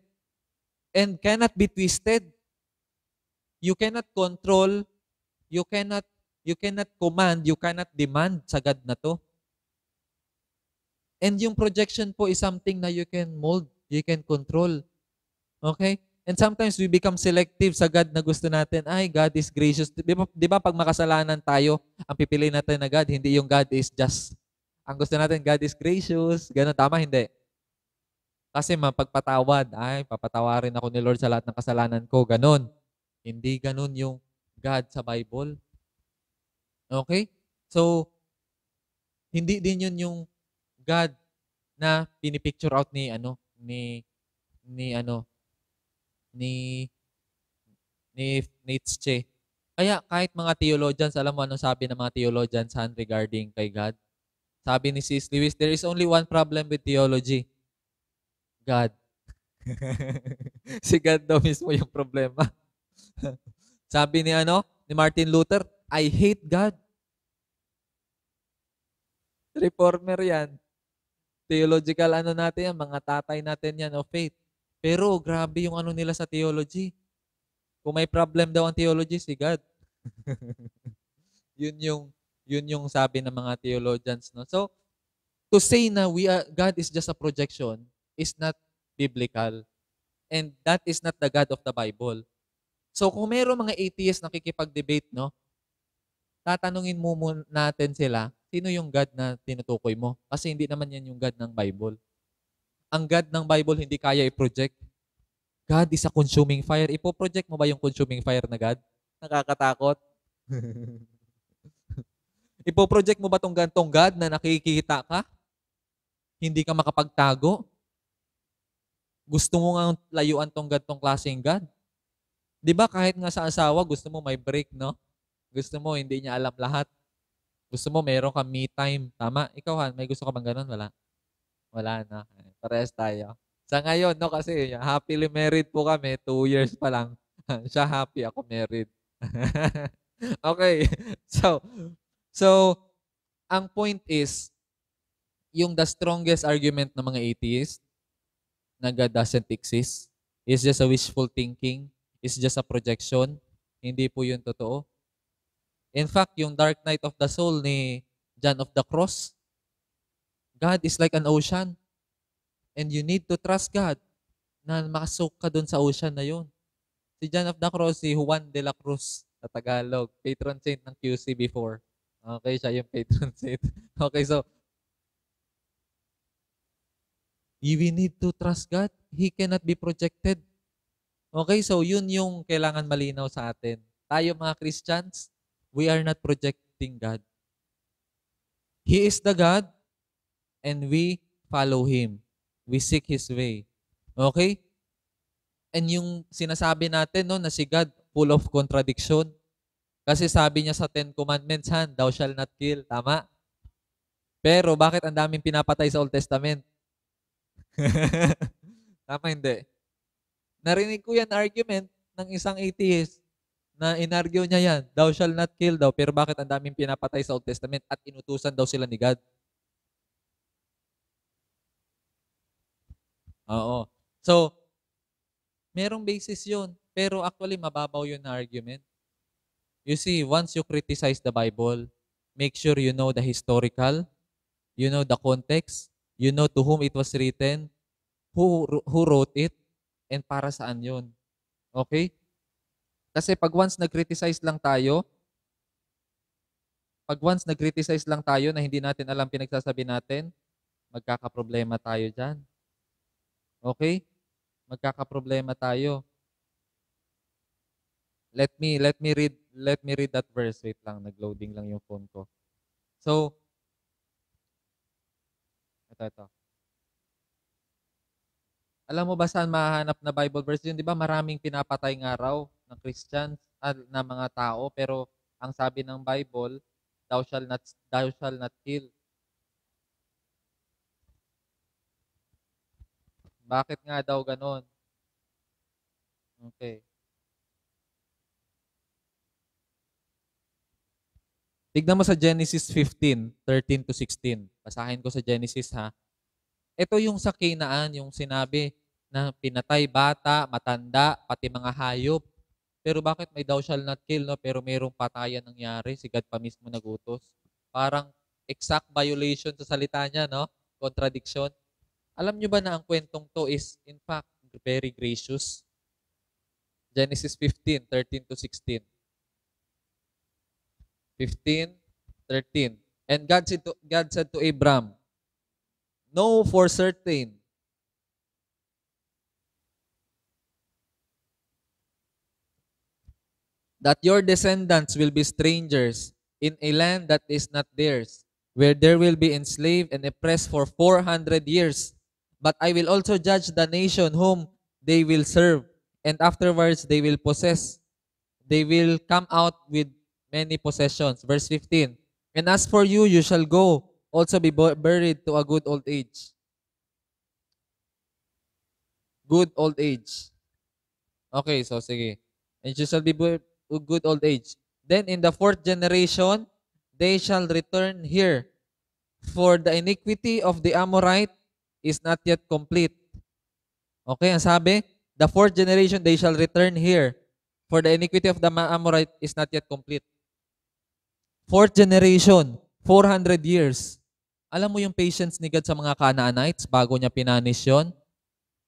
and cannot be twisted. You cannot control, you cannot command, you cannot demand sa God na to. And yung projection po is something na you can mold, you can control. Okay? And sometimes we become selective sa God na gusto natin. Ay, God is gracious. Di ba pag makasalanan tayo, ang pipiliin natin na God, hindi yung God is just. Ang gusto natin, God is gracious. Ganun, tama? Hindi. Kasi mapagpatawad. Ay, papatawarin ako ni Lord sa lahat ng kasalanan ko. Ganun. Hindi ganun yung God sa Bible. Okay? So, hindi din yun yung God na pinipicture out ni Nietzsche. Kaya kahit mga theologians, alam mo anong sabi ng mga theologians regarding kay God? Sabi ni C.S. Lewis, there is only one problem with theology. God. Si God daw mismo yung problema. Sabi ni Martin Luther, I hate God. Reformer yan. Theological natin yan, mga tatay natin yan of faith. Pero grabe yung nila sa theology. Kung may problem daw ang theology, si God. yun yung yun yung sabi ng mga theologians, no. So, to say na God is just a projection is not biblical, and that is not the God of the Bible. So, kung mayroong mga atheists nakikipag-debate, no, tatanungin mo natin sila, sino yung God na tinutukoy mo? Kasi hindi naman yan yung God ng Bible. Ang God ng Bible hindi kaya i-project. God is a consuming fire. Ipo-project mo ba yung consuming fire na God? Nakakatakot. Ipo-project mo ba tong gantong God na nakikita ka? Hindi ka makapagtago? Gusto mo nga layuan tong gantong klaseng God? Di ba kahit nga sa asawa, gusto mo may break, no? Gusto mo hindi niya alam lahat. Gusto mo meron kang me time. Tama? Ikaw, Han, may gusto ka bang ganun? Wala. Wala na. Parehas tayo. Sa ngayon, no, kasi happily married po kami, 2 years pa lang. Siya happy, ako married. Okay. So, so, ang point is, yung the strongest argument ng mga atheists na God doesn't exist is just a wishful thinking, is just a projection. Hindi po yun totoo. In fact, yung Dark Night of the Soul ni John of the Cross, God is like an ocean. And you need to trust God na makasok ka dun sa ocean na yun. Si John of the Cross, si Juan de la Cruz sa Tagalog, patron saint ng QC before. Okay, siya yung patron saint. Okay, so, we need to trust God. He cannot be projected. Okay, so yun yung kailangan malinaw sa atin. Tayo mga Christians, we are not projecting God. He is the God and we follow Him. We seek His way. Okay? And yung sinasabi natin, no, na si God full of contradiction. Kasi sabi niya sa 10 Commandments, Han, thou shall not kill. Tama? Pero bakit ang daming pinapatay sa Old Testament? Tama, hindi. Narinig ko yan argument ng isang atheist na inargue niya yan, thou shall not kill daw, pero bakit ang daming pinapatay sa Old Testament at inutusan daw sila ni God? Oo. So, merong basis yun. Pero actually, mababaw yun na argument. You see, once you criticize the Bible, make sure you know the historical, you know the context, you know to whom it was written, who wrote it, and para saan yun. Okay? Kasi pag once nag-criticize lang tayo na hindi natin alam pinagsasabi natin, magkakaproblema tayo dyan. Okay? Magkakaproblema tayo. Let me read that verse. Wait lang, nag-loading lang yung phone ko. So, ito. Alam mo ba saan mahanap na Bible verse yun? Di ba maraming pinapatay nga raw ng Christians, na mga tao, pero ang sabi ng Bible, thou shall not kill. Bakit nga daw ganon? Okay. Tignan mo sa Genesis 15:13-16. Basahin ko sa Genesis, ha. Ito yung sa Canaan, yung sinabi na pinatay bata, matanda, pati mga hayop. Pero bakit may thou shall not kill, no? Pero mayroong patayan nangyari. Si God pa mismo nagutos. Parang exact violation sa salita niya, no? Contradiction. Alam nyo ba na ang kwentong to is, in fact, very gracious? Genesis 15:13-16. 15:13. And God said to Abram, know for certain that your descendants will be strangers in a land that is not theirs, where there will be enslaved and oppressed for 400 years. But I will also judge the nation whom they will serve, and afterwards they will possess. They will come out with many possessions. Verse 15. And as for you, you shall go, also be buried to a good old age. Good old age. Okay, so sige. And you shall be buried to good old age. Then in the 4th generation, they shall return here, for the iniquity of the Amorite is not yet complete. Okay, ang sabi, the 4th generation, they shall return here, For the iniquity of the Amorite is not yet complete. Fourth generation, 400 years. Alam mo yung patience ni God sa mga Canaanites bago niya pinanis yun?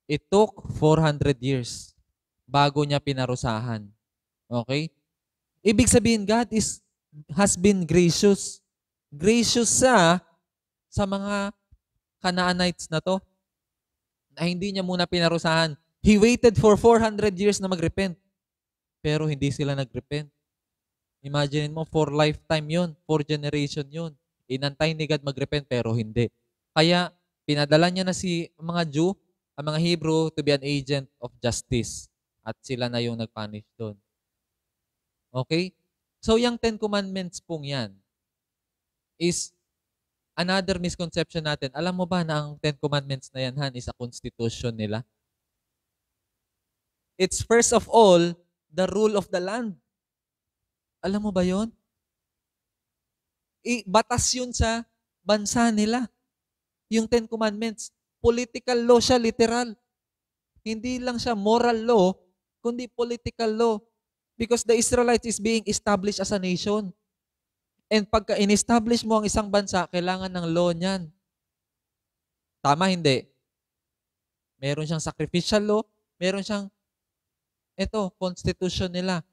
It took 400 years bago niya pinarusahan. Okay? Ibig sabihin, has been gracious. Gracious sa mga Canaanites na to, na hindi niya muna pinarusahan. He waited for 400 years na magrepent. Pero hindi sila nagrepent. Imagine mo, for lifetime yun. For generation yun. Inantay ni God magrepent pero hindi. Kaya, pinadala niya na mga Jew, ang mga Hebrew, to be an agent of justice. At sila na yung nagpunish doon. Okay? So, yung 10 Commandments pong yan is another misconception natin. Alam mo ba na ang 10 Commandments na yan, Han, is a constitution nila? It's first of all, the rule of the land. Alam mo ba yon? Batas yun sa bansa nila. Yung 10 Commandments. Political law siya, literal. Hindi lang siya moral law, kundi political law. Because the Israelites is being established as a nation. And pagka in-establish mo ang isang bansa, kailangan ng law niyan. Tama, hindi? Meron siyang sacrificial law, meron siyang, constitution nila.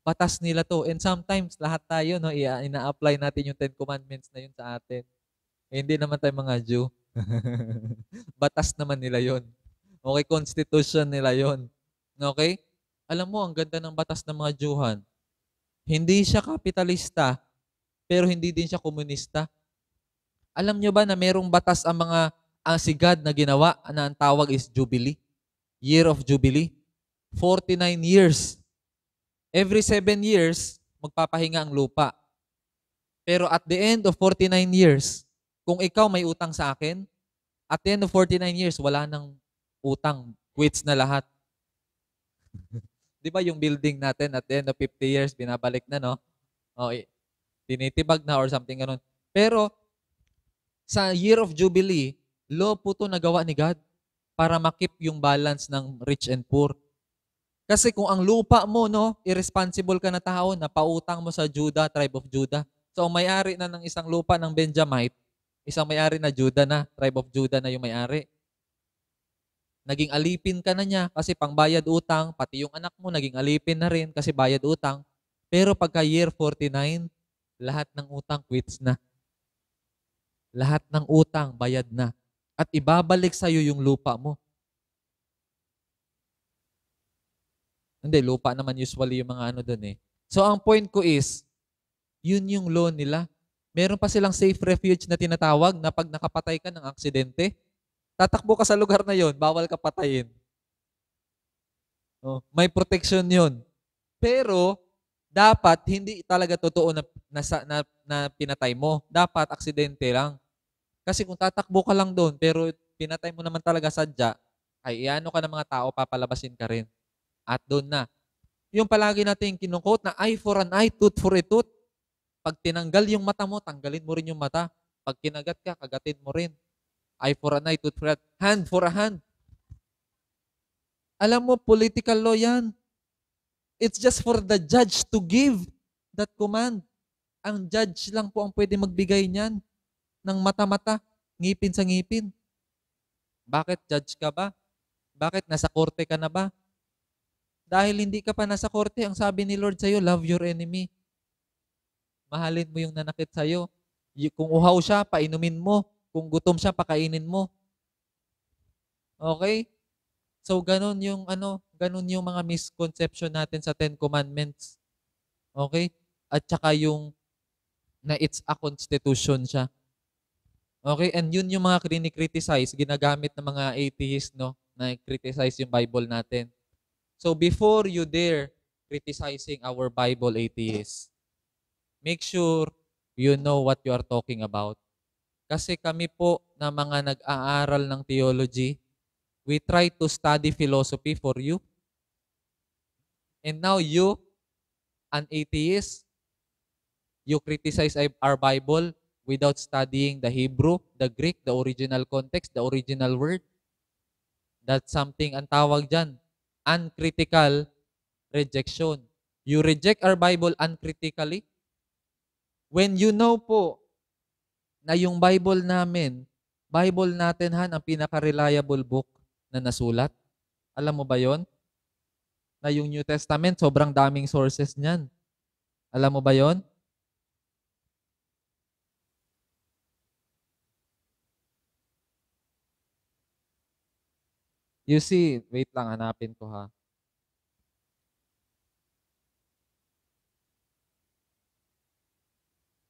Batas nila to. And sometimes, lahat tayo, no, ina-apply natin yung 10 Commandments na yun sa atin. Hindi naman tayo mga Jew. Batas naman nila yon. Okay, constitution nila yon. Okay? Alam mo, ang ganda ng batas ng mga Jewhan. Hindi siya kapitalista, pero hindi din siya komunista. Alam nyo ba na merong batas ang si God na ginawa na ang tawag is Jubilee? Year of Jubilee. 49 years. Every 7 years, magpapahinga ang lupa. Pero at the end of 49 years, kung ikaw may utang sa akin, at the end of 49 years, wala nang utang. Quits na lahat. Di ba yung building natin at the end of 50 years, binabalik na, no? O, tinitibag na or something ganun. Pero, sa Year of Jubilee, law po ito nagawa ni God para makip yung balance ng rich and poor. Kasi kung ang lupa mo, no, irresponsible ka na tao, napautang mo sa Judah, tribe of Judah. So, ang may-ari na ng isang lupa ng Benjamite, isang may-ari na Judah na, tribe of Judah na yung may-ari. Naging alipin ka na niya kasi pangbayad utang, pati yung anak mo naging alipin na rin kasi bayad utang. Pero pagka year 49, lahat ng utang quits na. Lahat ng utang bayad na. At ibabalik sa'yo yung lupa mo. Hindi, lupa naman usually yung mga doon eh. So ang point ko is, yun yung law nila. Meron pa silang safe refuge na tinatawag na pag nakapatay ka ng aksidente, tatakbo ka sa lugar na yon, bawal ka patayin. Oh, may protection yon. Pero, dapat hindi talaga totoo na pinatay mo. Dapat aksidente lang. Kasi kung tatakbo ka lang doon, pero pinatay mo naman talaga sadya, ay iano ka ng mga tao, papalabasin ka rin. At doon na. Yung palagi natin kinukot na eye for an eye, tooth for a tooth. Pag tinanggal yung mata mo, tanggalin mo rin yung mata. Pag kinagat ka, kagatin mo rin. Eye for an eye, tooth for a tooth. Hand for a hand. Alam mo, political law yan. It's just for the judge to give that command. Ang judge lang po ang pwede magbigay niyan ng mata-mata, ngipin sa ngipin. Bakit judge ka ba? Bakit nasa korte ka na ba? Dahil hindi ka pa nasa korte, ang sabi ni Lord sa'yo, love your enemy. Mahalin mo yung nanakit sa'yo. Kung uhaw siya, painumin mo. Kung gutom siya, pakainin mo. Okay? So, ganun yung mga misconception natin sa 10 Commandments. Okay? At saka yung na it's a constitution siya. Okay? And yun yung mga krinikriticize, ginagamit ng mga atheists, no? Na criticize yung Bible natin. So, before you dare criticizing our Bible, atheists, make sure you know what you are talking about. Kasi kami po na mga nag-aaral ng theology, we try to study philosophy for you. And now you, an atheist, you criticize our Bible without studying the Hebrew, the Greek, the original context, the original word. That's something, ang tawag dyan, uncritical rejection. You reject our Bible uncritically. When you know po na yung Bible natin han, ang pinaka-reliable book na nasulat. Alam mo ba yon? Na yung New Testament, sobrang daming sources niyan. Alam mo ba yon? You see, wait lang, hanapin ko ha.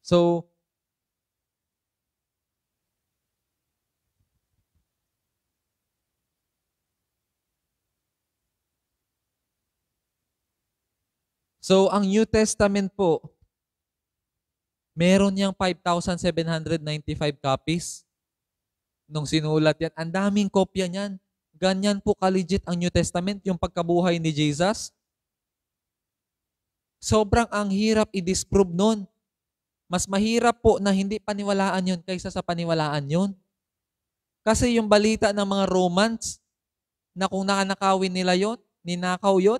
So, ang New Testament po, meron niyang 5,795 copies nung sinulat yan. Ang daming kopya niyan. Ganyan po ka-legit ang New Testament, yung pagkabuhay ni Jesus. Sobrang ang hirap i-disprove nun. Mas mahirap po na hindi paniwalaan yun kaysa sa paniwalaan yun. Kasi yung balita ng mga Romans, na kung nakanakawin nila yon, ninakaw yon,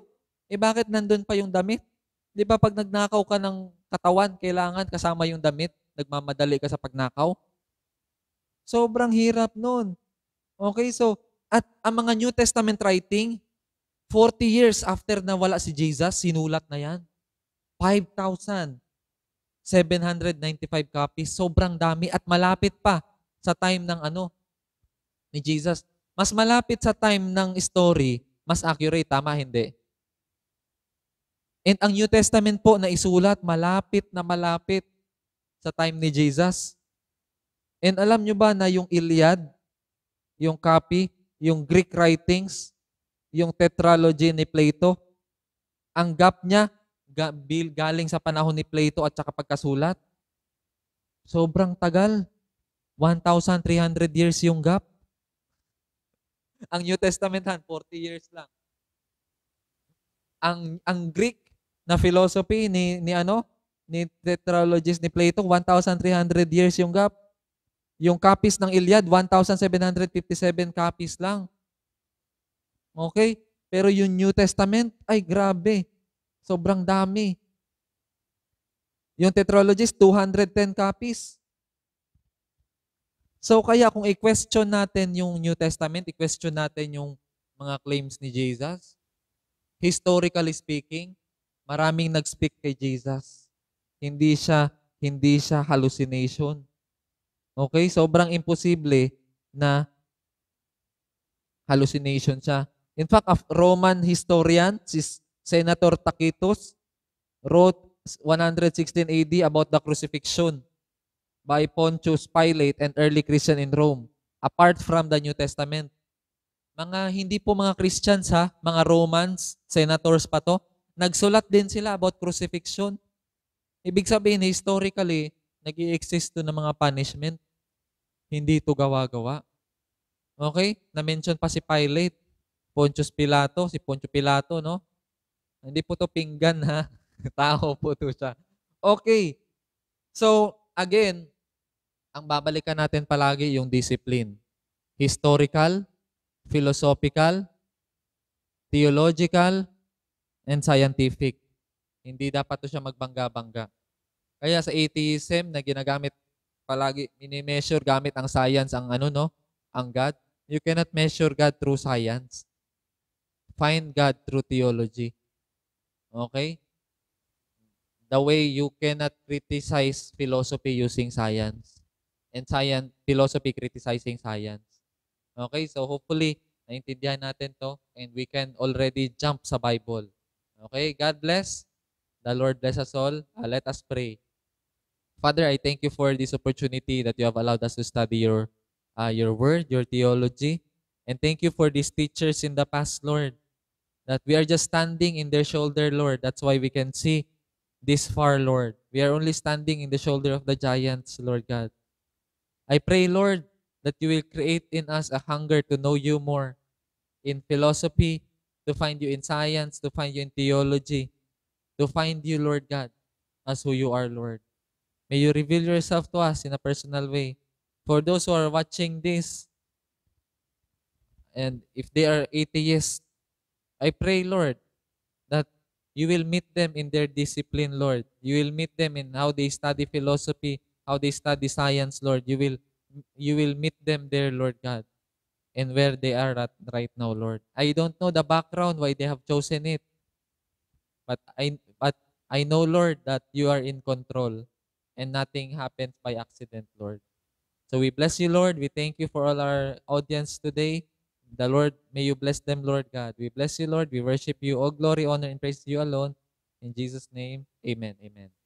bakit nandun pa yung damit? Di ba pag nagnakaw ka ng katawan, kailangan kasama yung damit, nagmamadali ka sa pagnakaw? Sobrang hirap nun. Okay, so, at ang mga New Testament writing, 40 years after na wala si Jesus, sinulat na yan. 5,795 copies. Sobrang dami at malapit pa sa time ng ni Jesus. Mas malapit sa time ng story, mas accurate, tama, hindi? And ang New Testament po na isulat, malapit na malapit sa time ni Jesus. And alam nyo ba na yung Iliad, yung copy, yung Greek writings, yung tetralogy ni Plato, ang gap niya, galing sa panahon ni Plato at saka pagkasulat, sobrang tagal. 1,300 years yung gap. Ang New Testament 40 years lang. Ang Greek na philosophy ni tetralogies ni Plato, 1,300 years yung gap. Yung copies ng Iliad, 1,757 copies lang. Okay? Pero yung New Testament, ay grabe. Sobrang dami. Yung tetralogies, 210 copies. So kaya kung i-question natin yung New Testament, i-question natin yung mga claims ni Jesus, historically speaking, maraming nag-speak kay Jesus. Hindi siya hallucination. Okay? Sobrang imposible na hallucination siya. In fact, a Roman historian, si Senator Tacitus, wrote 116 AD about the crucifixion by Pontius Pilate and early Christian in Rome, apart from the New Testament. Hindi po mga Christians ha, mga Romans, senators pa to, nagsulat din sila about crucifixion. Ibig sabihin, historically, nag-i-exist to ng mga punishment. Hindi to gawa-gawa. Okay? Na-mention pa si Pilate, Pontius Pilato, si Poncio Pilato, no? Hindi po to pinggan ha. Tao po to siya. Okay. So, again, ang babalikan natin palagi yung discipline. Historical, philosophical, theological, and scientific. Hindi dapat to siya magbangga-bangga. Kaya sa atheism na ginagamit palagi, mini-measure gamit ang science, ang ang God. You cannot measure God through science. Find God through theology. Okay? The way you cannot criticize philosophy using science. And philosophy criticizing science. Okay, so hopefully, naintindihan natin to and we can already jump sa Bible. Okay, God bless. The Lord bless us all. Let us pray. Father, I thank you for this opportunity that you have allowed us to study your word, your theology. And thank you for these teachers in the past, Lord, that we are just standing in their shoulder, Lord. That's why we can see this far, Lord. We are only standing in the shoulder of the giants, Lord God. I pray, Lord, that you will create in us a hunger to know you more in philosophy, to find you in science, to find you in theology, to find you, Lord God, as who you are, Lord. May you reveal yourself to us in a personal way. For those who are watching this, and if they are atheists, I pray, Lord, that You will meet them in their discipline, Lord. You will meet them in how they study philosophy, how they study science, Lord. You will meet them there, Lord God, and where they are at right now, Lord. I don't know the background why they have chosen it, but I know, Lord, that you are in control and nothing happens by accident, Lord. So we bless you, Lord. We thank you for all our audience today. The Lord, may you bless them, Lord God. We bless you, Lord. We worship you. All glory, honor, and praise to you alone. In Jesus' name, amen. Amen.